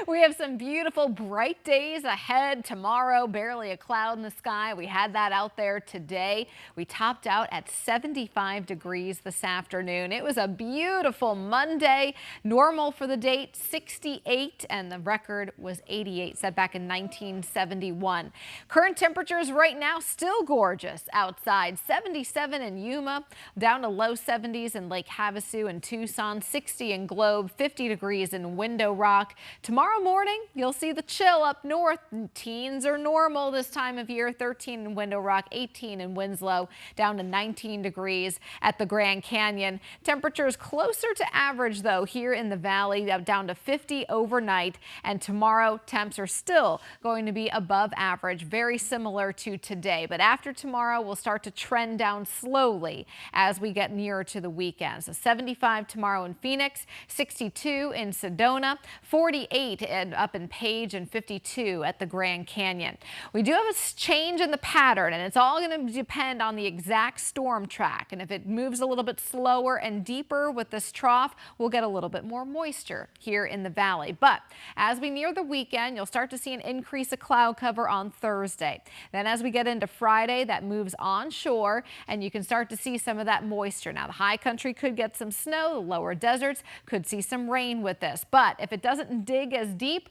We have some beautiful bright days ahead tomorrow, barely a cloud in the sky. We had that out there today. We topped out at 75 degrees this afternoon. It was a beautiful Monday. Normal for the date, 68, and the record was 88, set back in 1971. Current temperatures right now still gorgeous outside. 77 in Yuma, down to low 70s in Lake Havasu and Tucson, 60 in Globe, 50 degrees in Window Rock. Tomorrow morning, you'll see the chill up north. Teens are normal this time of year. 13 in Window Rock, 18 in Winslow, down to 19 degrees at the Grand Canyon. Temperatures closer to average, though, here in the valley, down to 50 overnight. And tomorrow, temps are still going to be above average, very similar to today. But after tomorrow, we'll start to trend down slowly as we get nearer to the weekend. So 75 tomorrow in Phoenix, 62 in Sedona, 48 up in Page, and 52 at the Grand Canyon. We do have a change in the pattern, and it's all going to depend on the exact storm track. And if it moves a little bit slower and deeper with this trough, we'll get a little bit more moisture here in the valley. But as we near the weekend, you'll start to see an increase of cloud cover on Thursday. Then as we get into Friday, that moves onshore, and you can start to see some of that moisture. Now, the high country could get some snow. The lower deserts could see some rain with this. But if it doesn't dig as deep,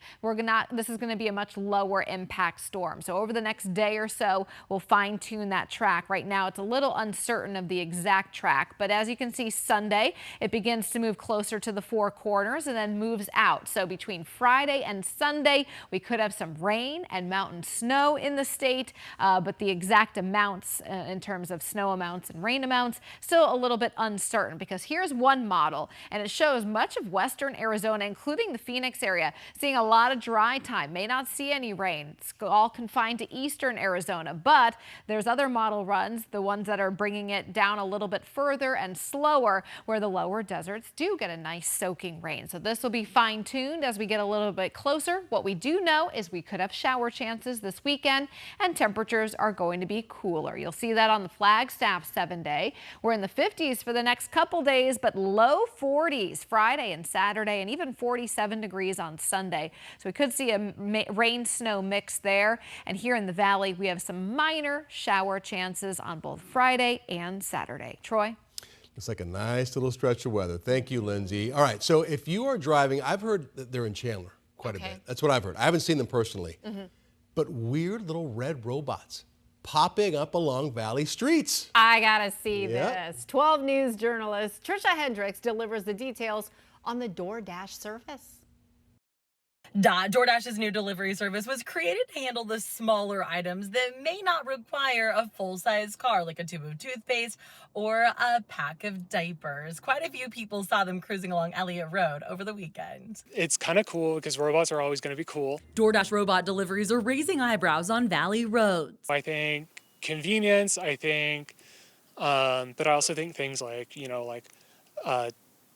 this is going to be a much lower impact storm. So over the next day or so, we'll fine tune that track. Right now, it's a little uncertain of the exact track, but as you can see, Sunday, it begins to move closer to the Four Corners and then moves out. So between Friday and Sunday, we could have some rain and mountain snow in the state, but the exact amounts in terms of snow amounts and rain amounts, still a little bit uncertain, because here's one model, and it shows much of western Arizona, including the Phoenix area, seeing a lot of dry time. May not see any rain. It's all confined to eastern Arizona, but there's other model runs, the ones that are bringing it down a little bit further and slower, where the lower deserts do get a nice soaking rain. So this will be fine-tuned as we get a little bit closer. What we do know is we could have shower chances this weekend, and temperatures are going to be cooler. You'll see that on the Flagstaff 7-day. We're in the 50s for the next couple days, but low 40s Friday and Saturday, and even 47 degrees on Sunday. So we could see a rain-snow mix there. And here in the valley, we have some minor shower chances on both Friday and Saturday. Troy? It's like a nice little stretch of weather. Thank you, Lindsay. All right, so if you are driving, I've heard that they're in Chandler quite a bit. That's what I've heard. I haven't seen them personally. But weird little red robots popping up along valley streets. I gotta see this. 12 News journalist Trisha Hendricks delivers the details on the DoorDash service. DoorDash's new delivery service was created to handle the smaller items that may not require a full-size car, like a tube of toothpaste or a pack of diapers. Quite a few people saw them cruising along Elliott Road over the weekend. It's kind of cool because robots are always going to be cool. DoorDash robot deliveries are raising eyebrows on valley roads. I think convenience, but I also think things like,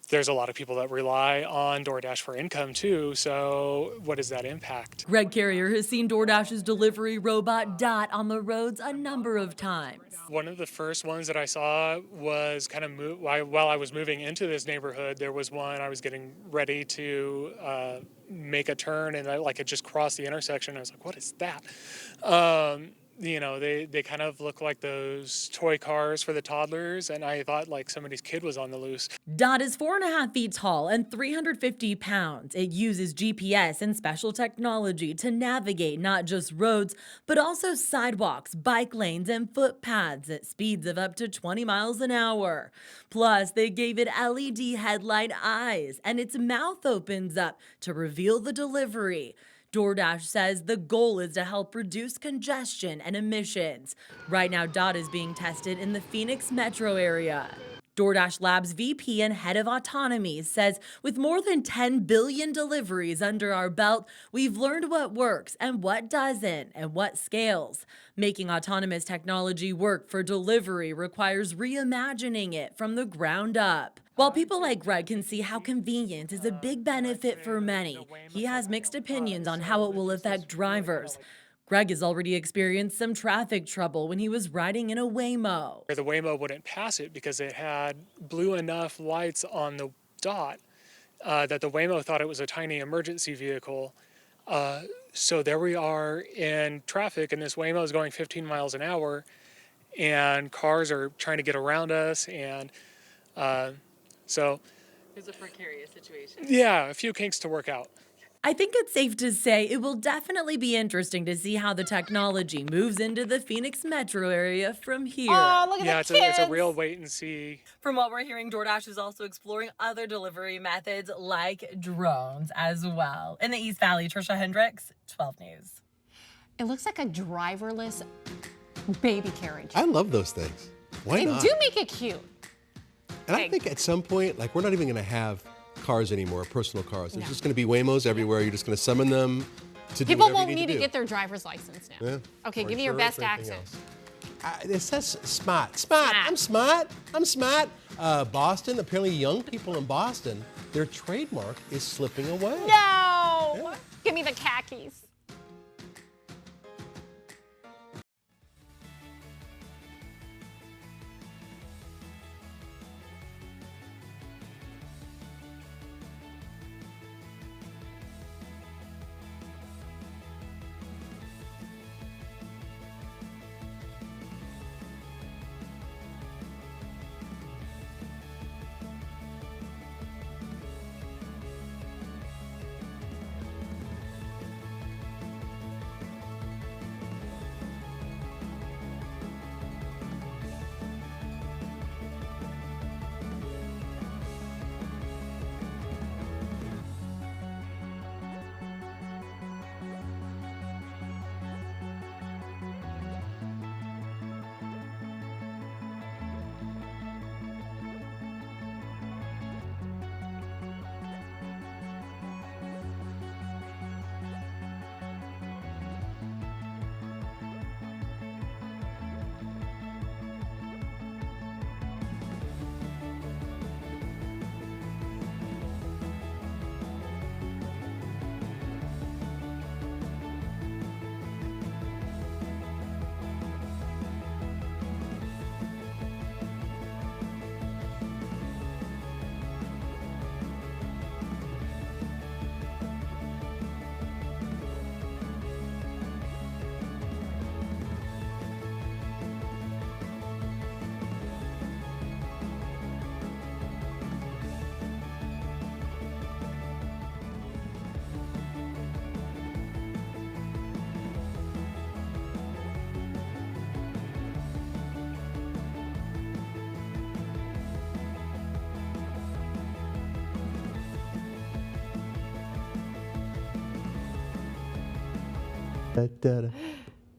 there's a lot of people that rely on DoorDash for income too, so what does that impact? Greg Carrier has seen DoorDash's delivery robot Dot on the roads a number of times. One of the first ones that I saw was while I was moving into this neighborhood, there was one I was getting ready to make a turn, and it just crossed the intersection. I was like, what is that? you know, they kind of look like those toy cars for the toddlers, and I thought like somebody's kid was on the loose. Dot is 4.5 feet tall and 350 pounds. It uses GPS and special technology to navigate not just roads, but also sidewalks, bike lanes, and footpaths at speeds of up to 20 miles an hour. Plus, they gave it LED headlight eyes, and its mouth opens up to reveal the delivery. DoorDash says the goal is to help reduce congestion and emissions. Right now, Dot is being tested in the Phoenix metro area. DoorDash Labs VP and head of autonomy says with more than 10 billion deliveries under our belt, we've learned what works and what doesn't and what scales. Making autonomous technology work for delivery requires reimagining it from the ground up. While people like Greg can see how convenience is a big benefit for many, he has mixed opinions on how it will affect drivers. Greg has already experienced some traffic trouble when he was riding in a Waymo. The Waymo wouldn't pass it because it had blue enough lights on the dot that the Waymo thought it was a tiny emergency vehicle. So there we are in traffic, and this Waymo is going 15 miles an hour, and cars are trying to get around us, and so It's a precarious situation. yeah, a few kinks to work out. I think it's safe to say it will definitely be interesting to see how the technology moves into the Phoenix metro area from here. Oh, look at Yeah, the kids. it's a real wait and see. From what we're hearing, DoorDash is also exploring other delivery methods like drones as well. In the East Valley, Trisha Hendricks, 12 News. It looks like a driverless baby carriage. I love those things. Why They not? do make it cute. And I think at some point, like, we're not even going to have cars anymore, personal cars. There's No. just going to be Waymos everywhere. You're just going to summon them to do People whatever won't you need to do. get their driver's license now. Yeah. Okay, Or give me your best insurance or anything accent. It says smart. Smart. I'm smart. I'm smart. Boston, apparently young people in Boston, their trademark is slipping away. No! Give me the khakis.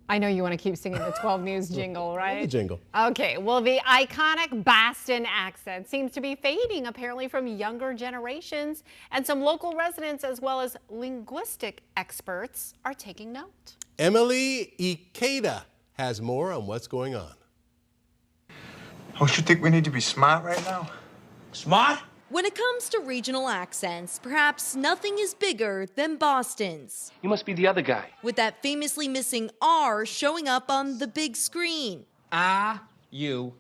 I know you want to keep singing the 12 News jingle, right? The jingle. Okay, well, the iconic Boston accent seems to be fading, apparently, from younger generations, and some local residents, as well as linguistic experts, are taking note. Emily Ikeda has more on what's going on. Don't you think we need to be smart right now? Smart? When it comes to regional accents, perhaps nothing is bigger than Boston's. You must be the other guy. With that famously missing R showing up on the big screen. Are you,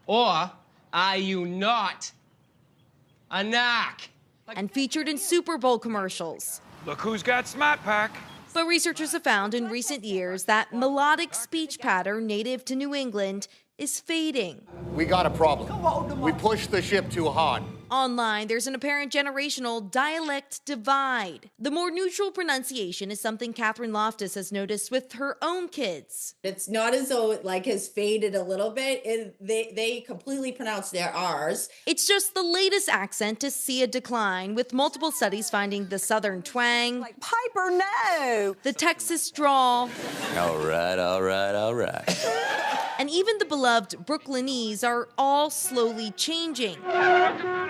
or are you not, a knock? And featured in Super Bowl commercials. Look who's got Smart Pack. But researchers have found in recent years that melodic speech pattern native to New England is fading. We got a problem. We pushed the ship too hard. Online, there's an apparent generational dialect divide. The more neutral pronunciation is something Catherine Loftus has noticed with her own kids. It's not as though it has faded a little bit. They completely pronounce their R's. It's just the latest accent to see a decline, with multiple studies finding the Southern twang, Piper, no! the Texas drawl, All right. and even the beloved Brooklynese are all slowly changing.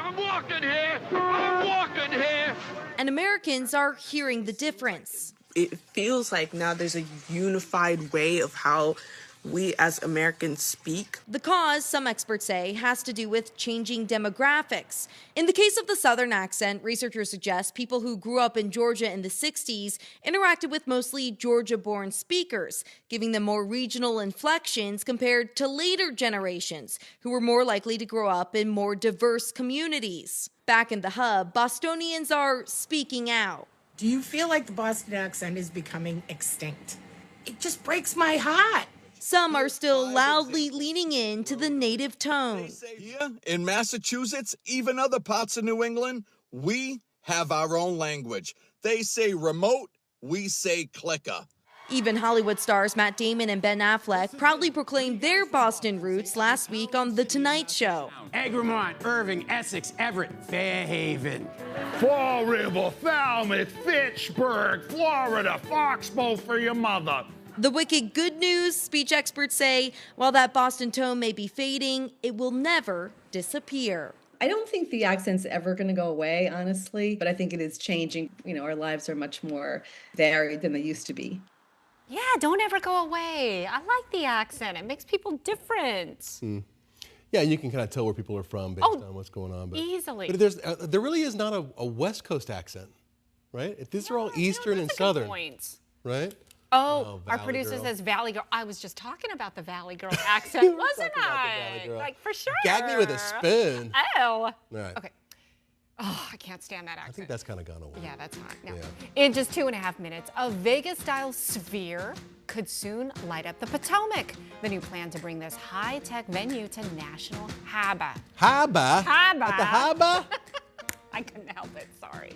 I'm walking here! And Americans are hearing the difference. It feels like now there's a unified way of how we as Americans speak. The cause, some experts say, has to do with changing demographics. In the case of the Southern accent, researchers suggest people who grew up in Georgia in the 60s interacted with mostly Georgia-born speakers, giving them more regional inflections compared to later generations, who were more likely to grow up in more diverse communities. Back in the hub, Bostonians are speaking out. Do you feel like the Boston accent is becoming extinct? It just breaks my heart. Some are still loudly leaning into the native tone. Here in Massachusetts, even other parts of New England, we have our own language. They say remote, we say clicker. Even Hollywood stars Matt Damon and Ben Affleck proudly proclaimed their Boston roots last week on The Tonight Show. Egremont, Irving, Essex, Everett, Fairhaven. Fall River, Falmouth, Fitchburg, Florida, Foxborough for your mother. The wicked good news, speech experts say, while that Boston tone may be fading, it will never disappear. I don't think the accent's ever going to go away, honestly, but I think it is changing. Our lives are much more varied than they used to be. Yeah, don't ever go away. I like the accent. It makes people different. Yeah, you can kind of tell where people are from based on what's going on. But, easily. But there really is not a West Coast accent, right? These are all Eastern and Southern, point. right? Oh, our Valley producer Girl. says Valley Girl. I was just talking about the Valley Girl accent, wasn't talking about the I? Valley Girl. Like, for sure. Gag me with a spoon. Oh. All right. Okay. Oh, I can't stand that accent. I think that's kind of gone away. Yeah, that's not. No. Yeah. In just 2.5 minutes, a Vegas-style sphere could soon light up the Potomac. The new plan to bring this high-tech venue to National Harbor. Harbor? Harbor. At the harbor? I couldn't help it, sorry.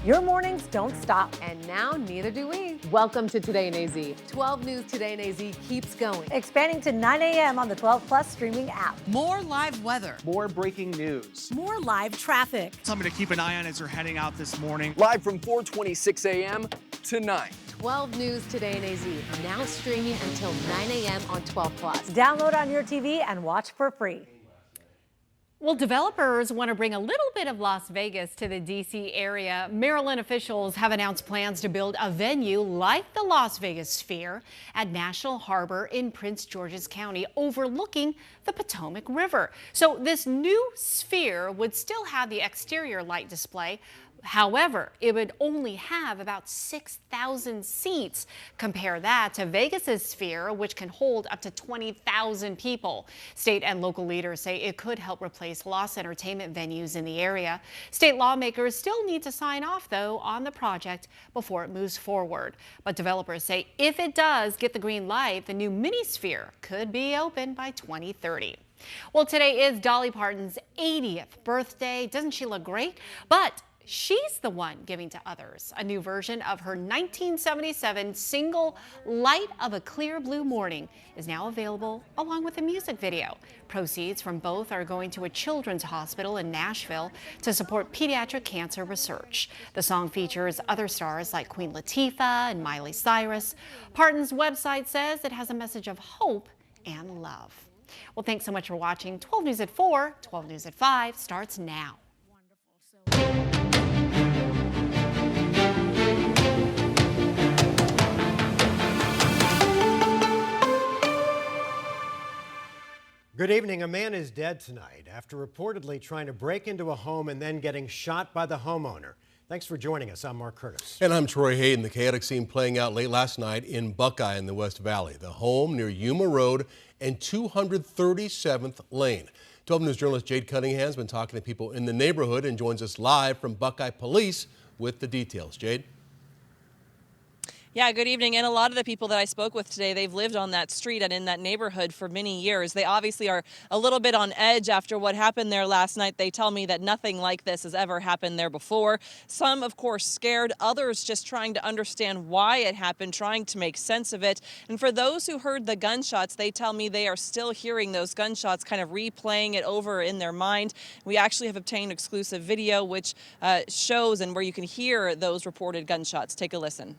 Your mornings don't stop. And now neither do we. Welcome to Today in AZ. 12 News Today in AZ keeps going. Expanding to 9 a.m. on the 12 Plus streaming app. More live weather. More breaking news. More live traffic. Something to keep an eye on as they're heading out this morning. Live from 4:26 a.m. to 9. 12 News Today in AZ, now streaming until 9 a.m. on 12 Plus. Download on your TV and watch for free. Well, developers want to bring a little bit of Las Vegas to the D.C. area. Maryland officials have announced plans to build a venue like the Las Vegas Sphere at National Harbor in Prince George's County, overlooking the Potomac River. So this new sphere would still have the exterior light display. However, it would only have about 6,000 seats. Compare that to Vegas's Sphere, which can hold up to 20,000 people. State and local leaders say it could help replace lost entertainment venues in the area. State lawmakers still need to sign off, though, on the project before it moves forward. But developers say if it does get the green light, the new mini Sphere could be open by 2030. Well, today is Dolly Parton's 80th birthday. Doesn't she look great? But she's the one giving to others. A new version of her 1977 single, Light of a Clear Blue Morning, is now available along with a music video. Proceeds from both are going to a children's hospital in Nashville to support pediatric cancer research. The song features other stars like Queen Latifah and Miley Cyrus. Parton's website says it has a message of hope and love. Well, thanks so much for watching. 12 News at 4, 12 News at 5 starts now. Good evening. A man is dead tonight after reportedly trying to break into a home and then getting shot by the homeowner. Thanks for joining us. I'm Mark Curtis. And I'm Troy Hayden. The chaotic scene playing out late last night in Buckeye in the West Valley, the home near Yuma Road and 237th Lane. 12 News journalist Jade Cunningham has been talking to people in the neighborhood and joins us live from Buckeye Police with the details. Jade? Yeah, good evening. And a lot of the people that I spoke with today, they've lived on that street and in that neighborhood for many years. They obviously are a little bit on edge after what happened there last night. They tell me that nothing like this has ever happened there before. Some, of course, scared. Others just trying to understand why it happened, trying to make sense of it. And for those who heard the gunshots, they tell me they are still hearing those gunshots, kind of replaying it over in their mind. We actually have obtained exclusive video which shows and where you can hear those reported gunshots. Take a listen.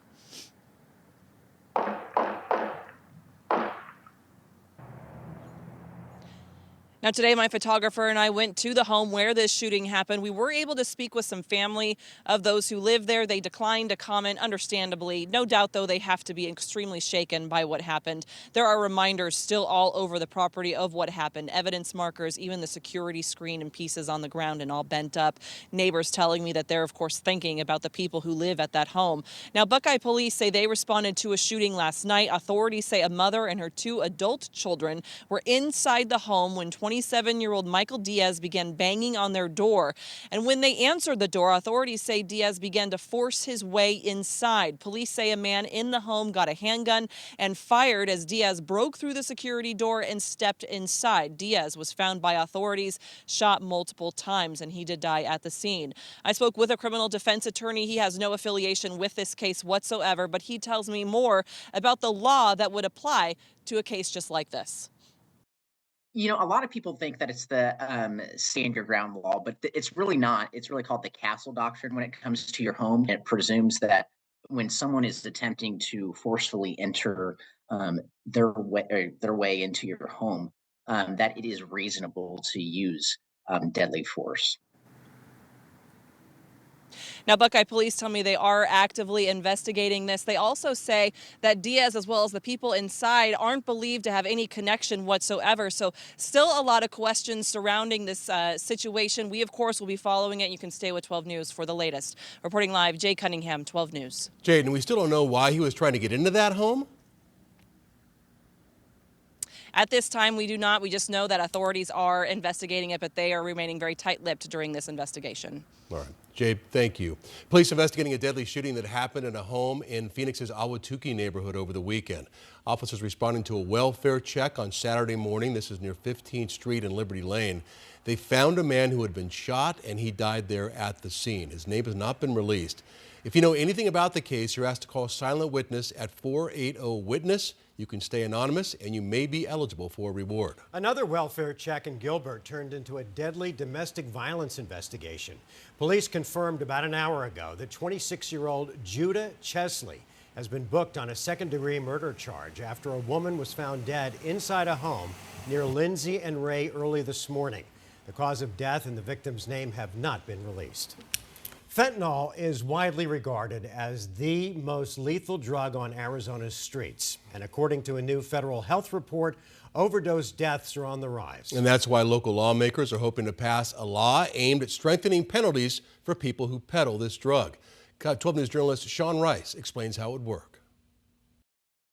Now today, my photographer and I went to the home where this shooting happened. We were able to speak with some family of those who live there. They declined to comment, understandably. No doubt, though, they have to be extremely shaken by what happened. There are reminders still all over the property of what happened. Evidence markers, even the security screen and pieces on the ground and all bent up. Neighbors telling me that they're, of course, thinking about the people who live at that home. Now, Buckeye police say they responded to a shooting last night. Authorities say a mother and her 2 adult children were inside the home when 27-year-old Michael Diaz began banging on their door. And when they answered the door, authorities say Diaz began to force his way inside. Police say a man in the home got a handgun and fired as Diaz broke through the security door and stepped inside. Diaz was found by authorities, shot multiple times, and he did die at the scene. I spoke with a criminal defense attorney. He has no affiliation with this case whatsoever, but he tells me more about the law that would apply to a case just like this. You know, a lot of people think that it's the stand your ground law, but it's really not. It's really called the castle doctrine when it comes to your home. It presumes that when someone is attempting to forcefully enter their way into your home, that it is reasonable to use deadly force. Now, Buckeye police tell me they are actively investigating this. They also say that Diaz, as well as the people inside, aren't believed to have any connection whatsoever. So still a lot of questions surrounding this situation. We, of course, will be following it. You can stay with 12 News for the latest. Reporting live, Jay Cunningham, 12 News. Jade, and we still don't know why he was trying to get into that home? At this time, we do not. We just know that authorities are investigating it, but they are remaining very tight-lipped during this investigation. All right. Jay, thank you. Police investigating a deadly shooting that happened in a home in Phoenix's Ahwatukee neighborhood over the weekend. Officers responding to a welfare check on Saturday morning. This is near 15th Street and Liberty Lane. They found a man who had been shot, and he died there at the scene. His name has not been released. If you know anything about the case, you're asked to call Silent Witness at 480-WITNESS. You can stay anonymous, and you may be eligible for a reward. Another welfare check in Gilbert turned into a deadly domestic violence investigation. Police confirmed about an hour ago that 26-year-old Judah Chesley has been booked on a second-degree murder charge after a woman was found dead inside a home near Lindsay and Ray early this morning. The cause of death and the victim's name have not been released. Fentanyl is widely regarded as the most lethal drug on Arizona's streets. And according to a new federal health report, overdose deaths are on the rise. And that's why local lawmakers are hoping to pass a law aimed at strengthening penalties for people who peddle this drug. 12 News journalist Sean Rice explains how it would work.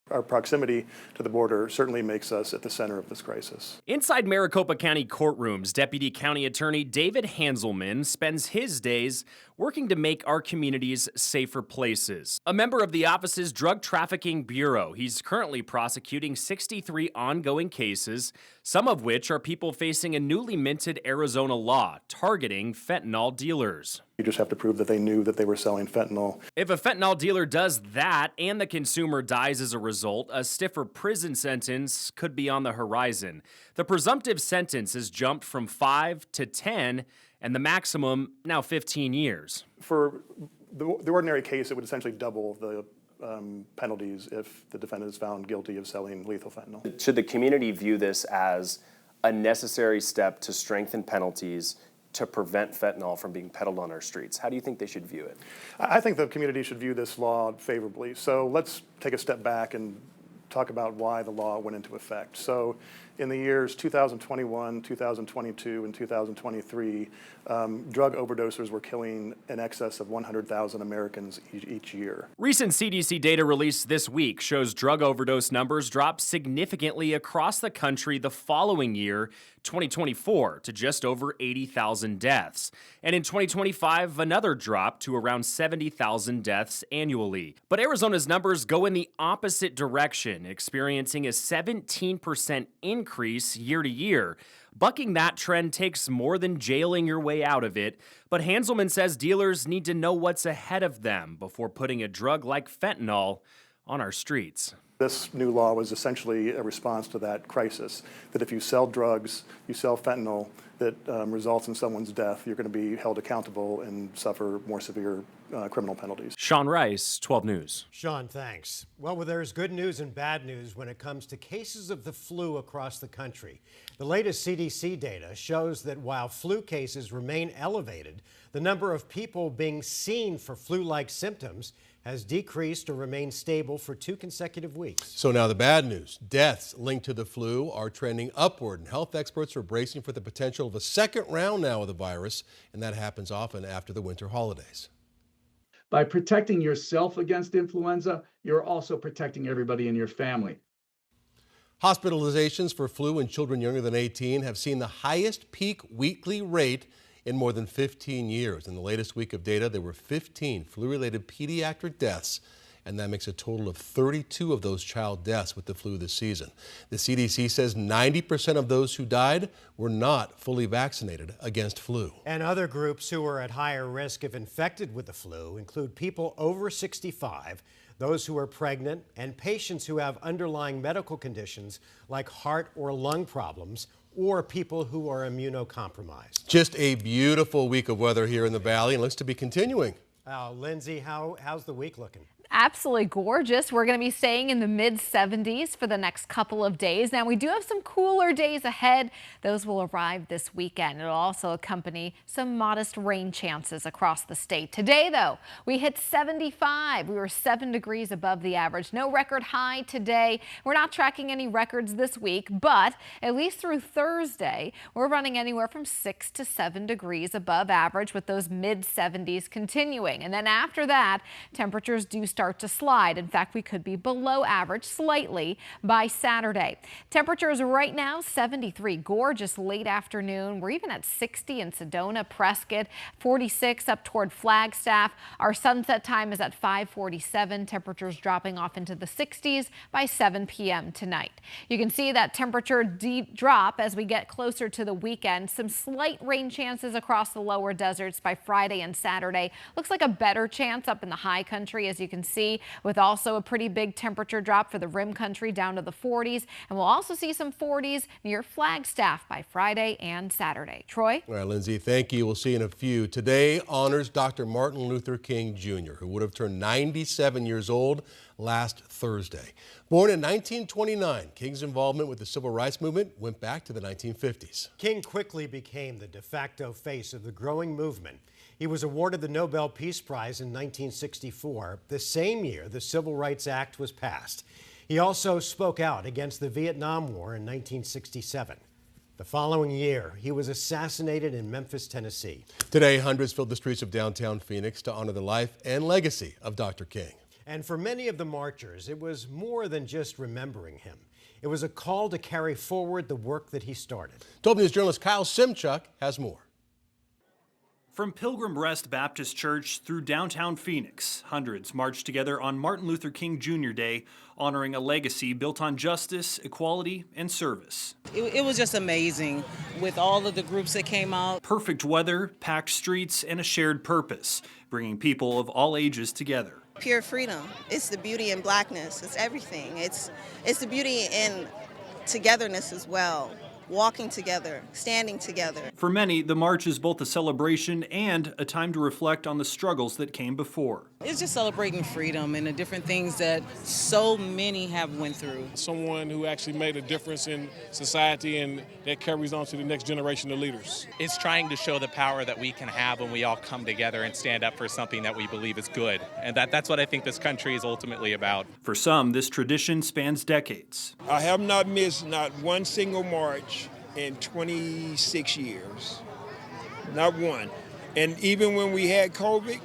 Our proximity to the border certainly makes us at the center of this crisis. Inside Maricopa County courtrooms, Deputy County Attorney David Hanselman spends his days working to make our communities safer places. A member of the office's Drug Trafficking Bureau, he's currently prosecuting 63 ongoing cases, some of which are people facing a newly minted Arizona law targeting fentanyl dealers. You just have to prove that they knew that they were selling fentanyl. If a fentanyl dealer does that and the consumer dies as a result, a stiffer prison sentence could be on the horizon. The presumptive sentence has jumped from 5 to 10, and the maximum now 15 years. For the ordinary case, it would essentially double the penalties if the defendant is found guilty of selling lethal fentanyl. Should the community view this as a necessary step to strengthen penalties to prevent fentanyl from being peddled on our streets? How do you think they should view it? I think the community should view this law favorably. So let's take a step back and talk about why the law went into effect. So in the years 2021, 2022, and 2023, drug overdosers were killing in excess of 100,000 Americans each year. Recent CDC data released this week shows drug overdose numbers dropped significantly across the country the following year, 2024, to just over 80,000 deaths. And in 2025, another drop to around 70,000 deaths annually. But Arizona's numbers go in the opposite direction, experiencing a 17% increase year to year. Bucking that trend takes more than jailing your way out of it, but Hanselman says dealers need to know what's ahead of them before putting a drug like fentanyl on our streets. This new law was essentially a response to that crisis, that if you sell drugs, you sell fentanyl that results in someone's death, you're going to be held accountable and suffer more severe criminal penalties. Sean Rice, 12 News. Sean, thanks. Well, there's good news and bad news when it comes to cases of the flu across the country. The latest CDC data shows that while flu cases remain elevated, the number of people being seen for flu-like symptoms has decreased or remained stable for 2 consecutive weeks. So now the bad news. Deaths linked to the flu are trending upward, and health experts are bracing for the potential of a second round now of the virus, and that happens often after the winter holidays. By protecting yourself against influenza, you're also protecting everybody in your family. Hospitalizations for flu in children younger than 18 have seen the highest peak weekly rate in more than 15 years. In the latest week of data, there were 15 flu-related pediatric deaths, and that makes a total of 32 of those child deaths with the flu this season. The CDC says 90% of those who died were not fully vaccinated against flu. And other groups who are at higher risk if infected with the flu include people over 65, those who are pregnant, and patients who have underlying medical conditions like heart or lung problems, or people who are immunocompromised. Just a beautiful week of weather here in the Valley, and looks to be continuing. Lindsay, how's the week looking? Absolutely gorgeous. We're going to be staying in the mid-70s for the next couple of days. Now, we do have some cooler days ahead. Those will arrive this weekend. It'll also accompany some modest rain chances across the state. Today, though, we hit 75. We were 7 degrees above the average. No record high today. We're not tracking any records this week, but at least through Thursday, we're running anywhere from 6 to 7 degrees above average with those mid-70s continuing. And then after that, temperatures do start to slide. In fact, we could be below average slightly by Saturday. Temperatures right now 73, gorgeous late afternoon. We're even at 60 in Sedona, Prescott, 46 up toward Flagstaff. Our sunset time is at 5:47. Temperatures dropping off into the 60s by 7 p.m. tonight. You can see that temperature drop as we get closer to the weekend. Some slight rain chances across the lower deserts by Friday and Saturday. Looks like a better chance up in the high country, as you can see, with also a pretty big temperature drop for the rim country down to the 40s. And we'll also see some 40s near Flagstaff by Friday and Saturday. Troy? All right, Lindsay, thank you. We'll see you in a few. Today honors Dr. Martin Luther King Jr., who would have turned 97 years old last Thursday. Born in 1929, King's involvement with the civil rights movement went back to the 1950s. King quickly became the de facto face of the growing movement. He was awarded the Nobel Peace Prize in 1964, the same year the Civil Rights Act was passed. He also spoke out against the Vietnam War in 1967. The following year, he was assassinated in Memphis, Tennessee. Today, hundreds filled the streets of downtown Phoenix to honor the life and legacy of Dr. King. And for many of the marchers, it was more than just remembering him. It was a call to carry forward the work that he started. 12 News journalist Kyle Simchuk has more. From Pilgrim Rest Baptist Church through downtown Phoenix, hundreds marched together on Martin Luther King Jr. Day, honoring a legacy built on justice, equality, and service. It was just amazing with all of the groups that came out. Perfect weather, packed streets, and a shared purpose, bringing people of all ages together. Pure freedom. It's the beauty in blackness. It's everything. It's the beauty in togetherness as well. Walking together, standing together. For many, the march is both a celebration and a time to reflect on the struggles that came before. It's just celebrating freedom and the different things that so many have went through. Someone who actually made a difference in society and that carries on to the next generation of leaders. It's trying to show the power that we can have when we all come together and stand up for something that we believe is good. And that's what I think this country is ultimately about. For some, this tradition spans decades. I have not missed not one single march in 26 years. Not one. And even when we had COVID,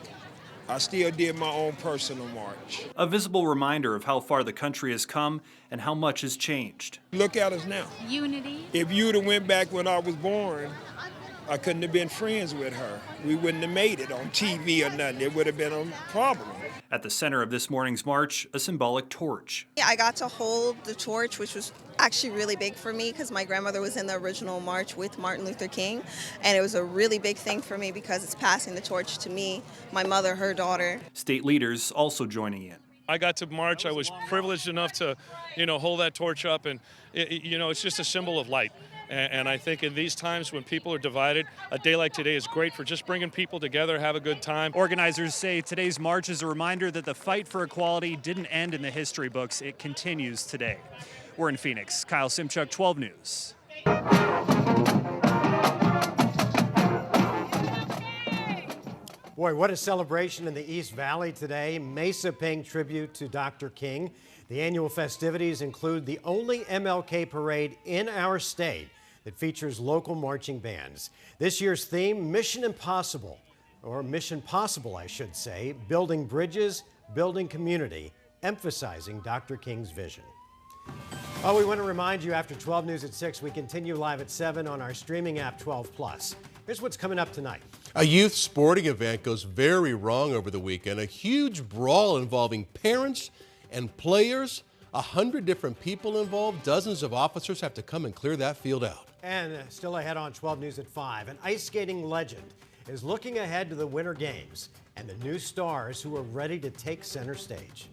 I still did my own personal march. A visible reminder of how far the country has come and how much has changed. Look at us now. Unity. If you'd have went back when I was born, I couldn't have been friends with her. We wouldn't have made it on TV or nothing. It would have been a problem. At the center of this morning's march, a symbolic torch. Yeah, I got to hold the torch, which was actually really big for me because my grandmother was in the original march with Martin Luther King. And it was a really big thing for me because it's passing the torch to me, my mother, her daughter. State leaders also joining in. I got to march. I was privileged enough to, hold that torch up. And, it's just a symbol of light. And I think in these times when people are divided, a day like today is great for just bringing people together, have a good time. Organizers say today's march is a reminder that the fight for equality didn't end in the history books. It continues today. We're in Phoenix. Kyle Simchuk, 12 News. Boy, what a celebration in the East Valley today. Mesa paying tribute to Dr. King. The annual festivities include the only MLK parade in our state that features local marching bands. This year's theme, Mission Impossible, or Mission Possible, I should say, building bridges, building community, emphasizing Dr. King's vision. Oh, we want to remind you after 12 News at 6, we continue live at 7 on our streaming app 12+. Here's what's coming up tonight. A youth sporting event goes very wrong over the weekend. A huge brawl involving parents and players. 100 different people involved. Dozens of officers have to come and clear that field out. And still ahead on 12 News at 5, an ice skating legend is looking ahead to the Winter Games and the new stars who are ready to take center stage.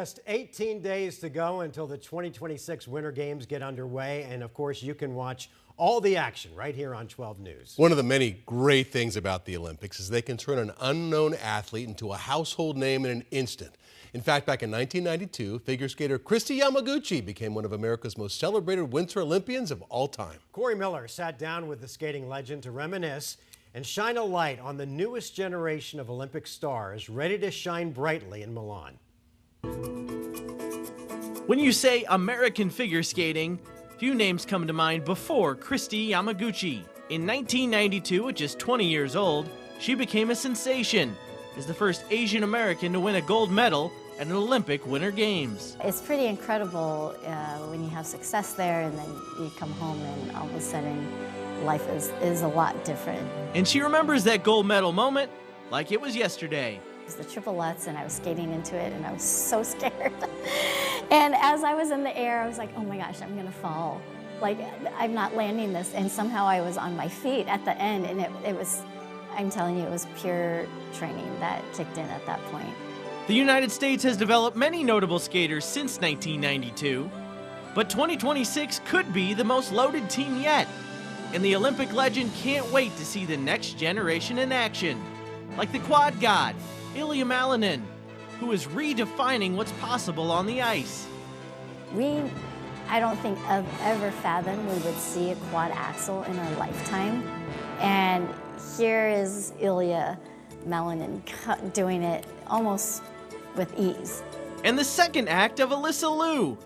Just 18 days to go until the 2026 Winter Games get underway. And of course, you can watch all the action right here on 12 News. One of the many great things about the Olympics is they can turn an unknown athlete into a household name in an instant. In fact, back in 1992, figure skater Kristi Yamaguchi became one of America's most celebrated Winter Olympians of all time. Corey Miller sat down with the skating legend to reminisce and shine a light on the newest generation of Olympic stars ready to shine brightly in Milan. When you say American figure skating, few names come to mind before Kristi Yamaguchi. In 1992, at just 20 years old, she became a sensation as the first Asian American to win a gold medal at an Olympic Winter Games. It's pretty incredible when you have success there and then you come home and all of a sudden life is a lot different. And she remembers that gold medal moment like it was yesterday. It was the triplets and I was skating into it and I was so scared. And as I was in the air, I was like, oh my gosh, I'm gonna fall. Like, I'm not landing this. And somehow I was on my feet at the end and it was, I'm telling you, it was pure training that kicked in at that point. The United States has developed many notable skaters since 1992, but 2026 could be the most loaded team yet. And the Olympic legend can't wait to see the next generation in action, like the quad god, Ilya Malinin, who is redefining what's possible on the ice. I don't think I've ever fathomed we would see a quad axel in our lifetime. And here is Ilya Malinin doing it almost with ease. And the second act of Alyssa Liu,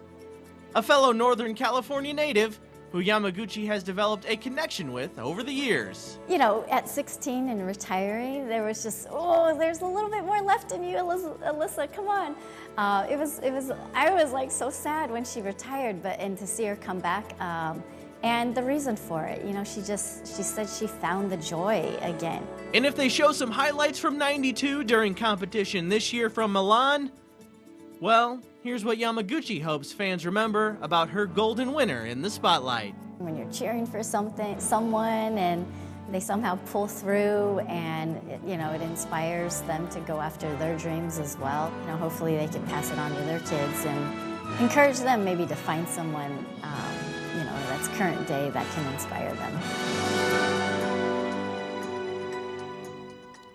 a fellow Northern California native who Yamaguchi has developed a connection with over the years. You know, at 16 and retiring, there was just, oh, there's a little bit more left in you, Alyssa, come on. I was like so sad when she retired, and to see her come back, and the reason for it, you know, she said she found the joy again. And if they show some highlights from '92 during competition this year from Milan, well, here's what Yamaguchi hopes fans remember about her golden winner in the spotlight. When you're cheering for someone and they somehow pull through and it inspires them to go after their dreams as well. You know, hopefully they can pass it on to their kids and encourage them maybe to find someone that's current day that can inspire them.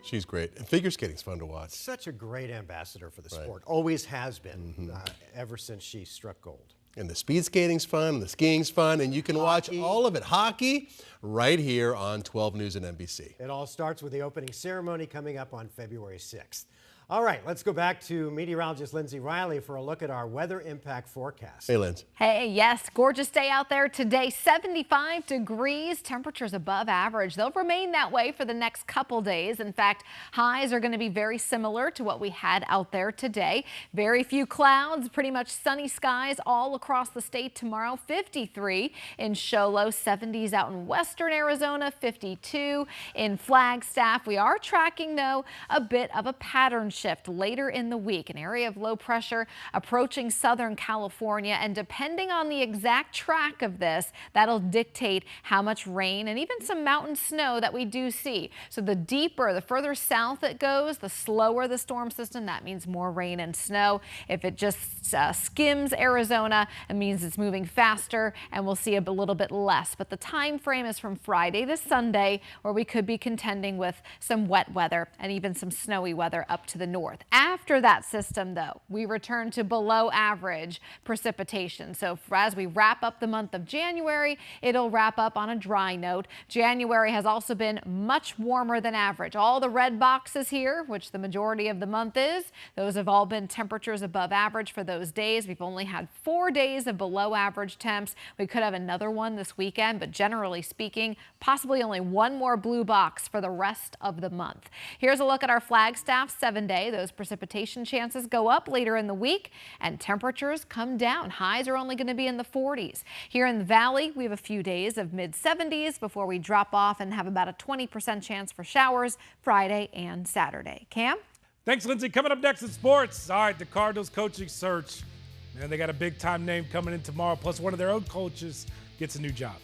She's great. And figure skating's fun to watch. Such a great ambassador for the sport. Always has been, ever since she struck gold. And the speed skating's fun, and the skiing's fun, and you can watch all of it, hockey, right here on 12 News and NBC. It all starts with the opening ceremony coming up on February 6th. All right, let's go back to meteorologist Lindsay Riley for a look at our weather impact forecast. Hey, Lindsay. Hey, yes, gorgeous day out there today. 75 degrees, temperatures above average. They'll remain that way for the next couple days. In fact, highs are going to be very similar to what we had out there today. Very few clouds, pretty much sunny skies all across the state tomorrow. 53 in Show Low, 70s out in western Arizona, 52 in Flagstaff. We are tracking, though, a bit of a pattern shift later in the week. An area of low pressure approaching Southern California, and depending on the exact track of this, that'll dictate how much rain and even some mountain snow that we do see. So the deeper, the further south it goes, the slower the storm system. That means more rain and snow. If it just skims Arizona, it means it's moving faster and we'll see a little bit less. But the time frame is from Friday to Sunday, where we could be contending with some wet weather and even some snowy weather up to the north. After that system, though, we return to below average precipitation. So as we wrap up the month of January, it'll wrap up on a dry note. January has also been much warmer than average. All the red boxes here, which the majority of the month is, those have all been temperatures above average for those days. We've only had 4 days of below average temps. We could have another one this weekend, but generally speaking, possibly only one more blue box for the rest of the month. Here's a look at our Flagstaff 7-day. Those precipitation chances go up later in the week and temperatures come down. Highs are only going to be in the 40s. Here in the valley, we have a few days of mid-70s before we drop off and have about a 20% chance for showers Friday and Saturday. Cam? Thanks, Lindsay. Coming up next in sports. All right, the Cardinals coaching search. Man, they got a big-time name coming in tomorrow, plus one of their own coaches gets a new job.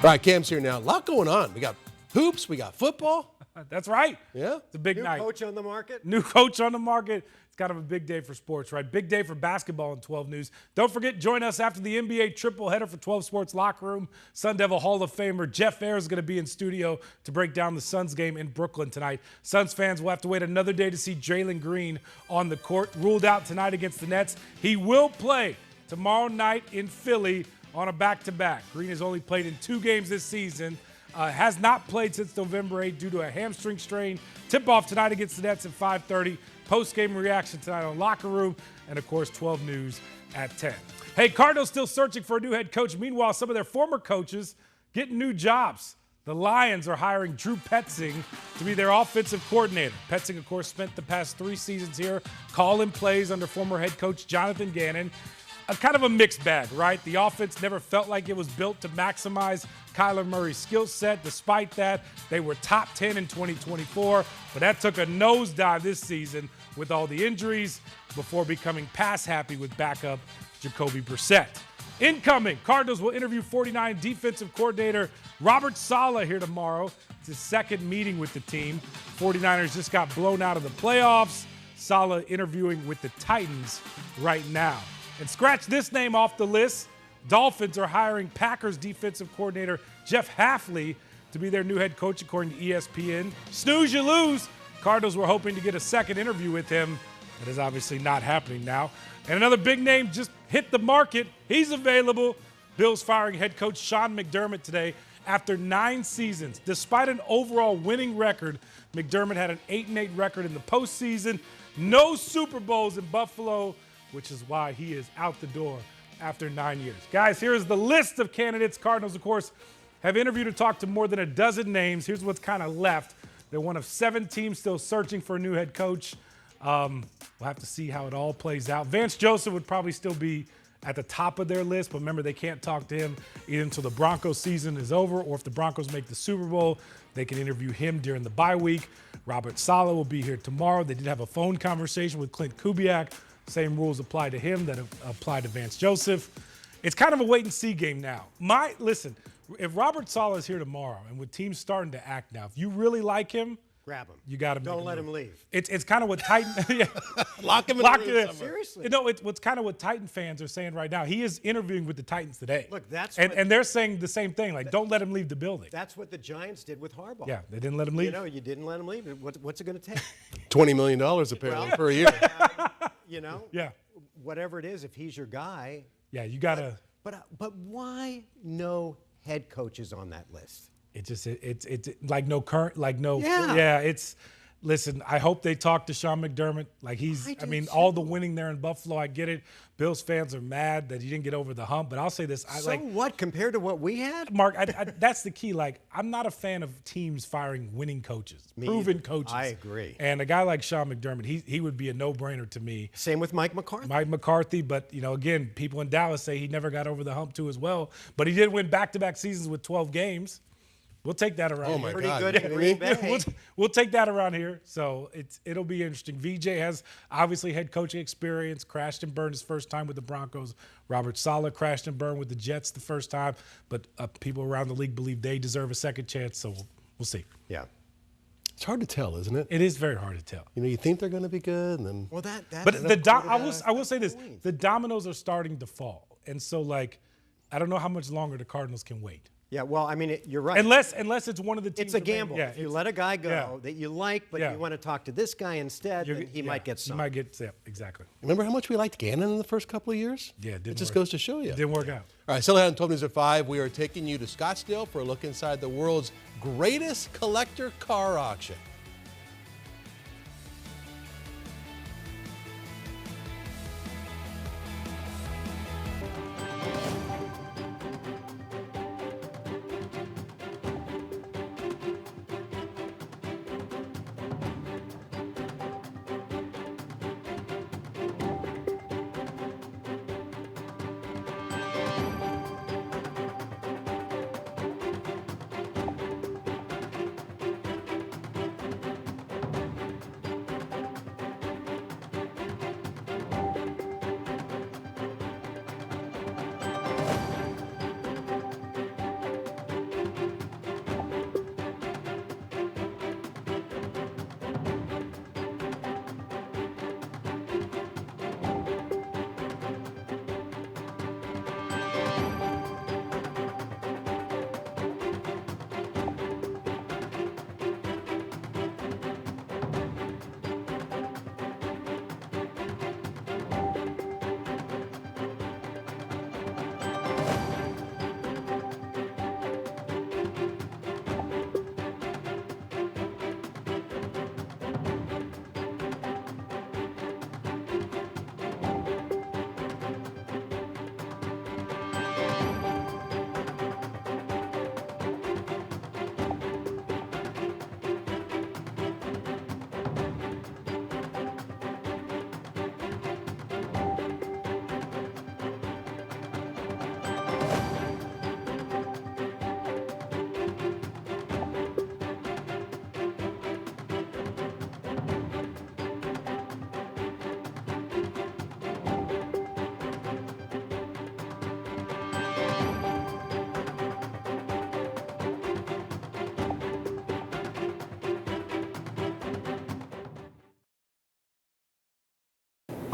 right, Cam's here now. A lot going on. We got hoops, we got football. That's right. Yeah. It's a big night. New coach on the market. New coach on the market. It's kind of a big day for sports, right? Big day for basketball in 12 News. Don't forget, join us after the NBA triple header for 12 Sports Locker Room. Sun Devil Hall of Famer Jeff Ayers is going to be in studio to break down the Suns game in Brooklyn tonight. Suns fans will have to wait another day to see Jalen Green on the court. Ruled out tonight against the Nets. He will play tomorrow night in Philly on a back-to-back. Green has only played in 2 games this season. Has not played since November 8 due to a hamstring strain. Tip-off tonight against the Nets at 5:30. Post-game reaction tonight on Locker Room. And, of course, 12 News at 10. Hey, Cardinals still searching for a new head coach. Meanwhile, some of their former coaches getting new jobs. The Lions are hiring Drew Petzing to be their offensive coordinator. Petzing, of course, spent the past 3 seasons here calling plays under former head coach Jonathan Gannon. Kind of a mixed bag, right? The offense never felt like it was built to maximize Kyler Murray's skill set. Despite that, they were top 10 in 2024, but that took a nosedive this season with all the injuries before becoming pass happy with backup Jacoby Brissett. Incoming, Cardinals will interview 49 defensive coordinator Robert Saleh here tomorrow. It's his second meeting with the team. 49ers just got blown out of the playoffs. Saleh interviewing with the Titans right now. And scratch this name off the list. Dolphins are hiring Packers defensive coordinator Jeff Hafley to be their new head coach, according to ESPN. Snooze, you lose. Cardinals were hoping to get a second interview with him. That is obviously not happening now. And another big name just hit the market. He's available. Bills firing head coach Sean McDermott today after 9 seasons. Despite an overall winning record, McDermott had an 8-8 record in the postseason. No Super Bowls in Buffalo, which is why he is out the door after 9 years. Guys, here's the list of candidates. Cardinals, of course, have interviewed and talked to more than a dozen names. Here's what's kind of left. They're one of 7 teams still searching for a new head coach. We'll have to see how it all plays out. Vance Joseph would probably still be at the top of their list, but remember, they can't talk to him either until the Broncos season is over, or if the Broncos make the Super Bowl, they can interview him during the bye week. Robert Saleh will be here tomorrow. They did have a phone conversation with Clint Kubiak. Same rules apply to him that apply to Vance Joseph. It's kind of a wait-and-see game now. Listen, if Robert Saleh is here tomorrow and with teams starting to act now, if you really like him, grab him. You got to Don't let him leave. It's kind of what Titan lock him in the room. Seriously. You know, it's what's kind of what Titan fans are saying right now. He is interviewing with the Titans today. Look, and they're saying the same thing. Like, don't let him leave the building. That's what the Giants did with Harbaugh. Yeah, they didn't let him leave. You know, you didn't let him leave. What's it going to take? $20 million apparently per year. You know. Yeah. Whatever it is, if he's your guy. Yeah, you gotta. But why no head coaches on that list? It's like no current, like no. Yeah. It's. Listen, I hope they talk to Sean McDermott. Like all the winning there in Buffalo, I get it. Bills fans are mad that he didn't get over the hump. But I'll say this. What, compared to what we had? Mark, that's the key. Like, I'm not a fan of teams firing winning coaches, proven coaches. I agree. And a guy like Sean McDermott, he would be a no-brainer to me. Same with Mike McCarthy. Mike McCarthy, but, again, people in Dallas say he never got over the hump too as well. But he did win back-to-back seasons with 12 games. We'll take that around here. Pretty good in Green Bay. We'll take that around here. So it'll be interesting. VJ has obviously head coaching experience, crashed and burned his first time with the Broncos. Robert Saleh crashed and burned with the Jets the first time. But people around the league believe they deserve a second chance. So we'll see. Yeah. It's hard to tell, isn't it? It is very hard to tell. You think they're going to be good, and then. Well, I will say this: the dominoes are starting to fall, and so I don't know how much longer the Cardinals can wait. Yeah, well, I mean, you're right. Unless it's one of the teams. It's a gamble. If you let a guy go that you like, but you want to talk to this guy instead, then he might get some. He might get, exactly. Remember how much we liked Gannon in the first couple of years? Yeah, it just goes to show you. It didn't work out. All right, still ahead on 12 News at 5. We are taking you to Scottsdale for a look inside the world's greatest collector car auction.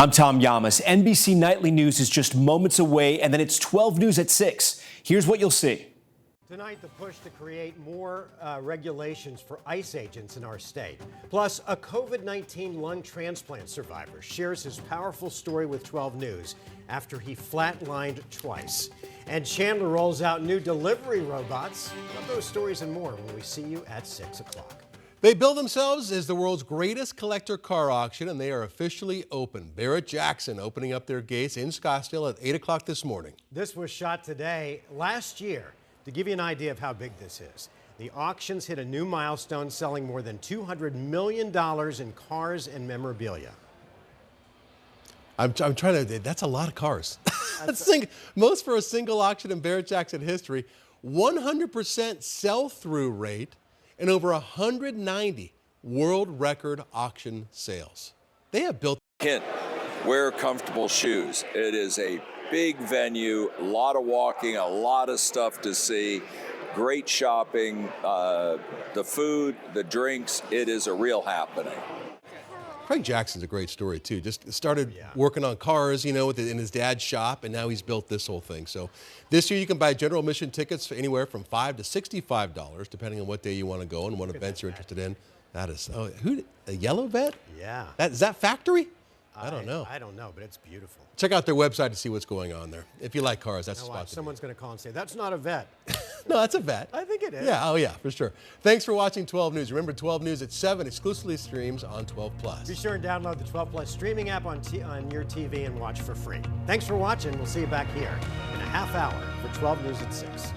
I'm Tom Yamas. NBC Nightly News is just moments away, and then it's 12 News at 6. Here's what you'll see. Tonight, the push to create more regulations for ICE agents in our state. Plus, a COVID-19 lung transplant survivor shares his powerful story with 12 News after he flatlined twice. And Chandler rolls out new delivery robots. Love those stories and more when we see you at 6 o'clock. They bill themselves as the world's greatest collector car auction, and they are officially open. Barrett-Jackson opening up their gates in Scottsdale at 8 o'clock this morning. This was shot today. Last year, to give you an idea of how big this is, the auctions hit a new milestone, selling more than $200 million in cars and memorabilia. I'm trying to, that's a lot of cars. Most for a single auction in Barrett-Jackson history. 100% sell-through rate and over 190 world record auction sales. They have built. Hint, wear comfortable shoes. It is a big venue, a lot of walking, a lot of stuff to see, great shopping, the food, the drinks, it is a real happening. Craig Jackson's a great story too. Just started working on cars, you know, in his dad's shop, and now he's built this whole thing. So this year you can buy general admission tickets for anywhere from $5 to $65, depending on what day you want to go and what events you're interested in. That is, a yellow vet? Yeah. Is that factory? I don't know. I don't know, but it's beautiful. Check out their website to see what's going on there. If you like cars, that's the spot. Someone's going to call and say, that's not a vet. No, that's a vet. I think it is. Yeah, oh yeah, for sure. Thanks for watching 12 News. Remember, 12 News at 7 exclusively streams on 12 Plus. Be sure and download the 12 Plus streaming app on your TV and watch for free. Thanks for watching. We'll see you back here in a half hour for 12 News at 6.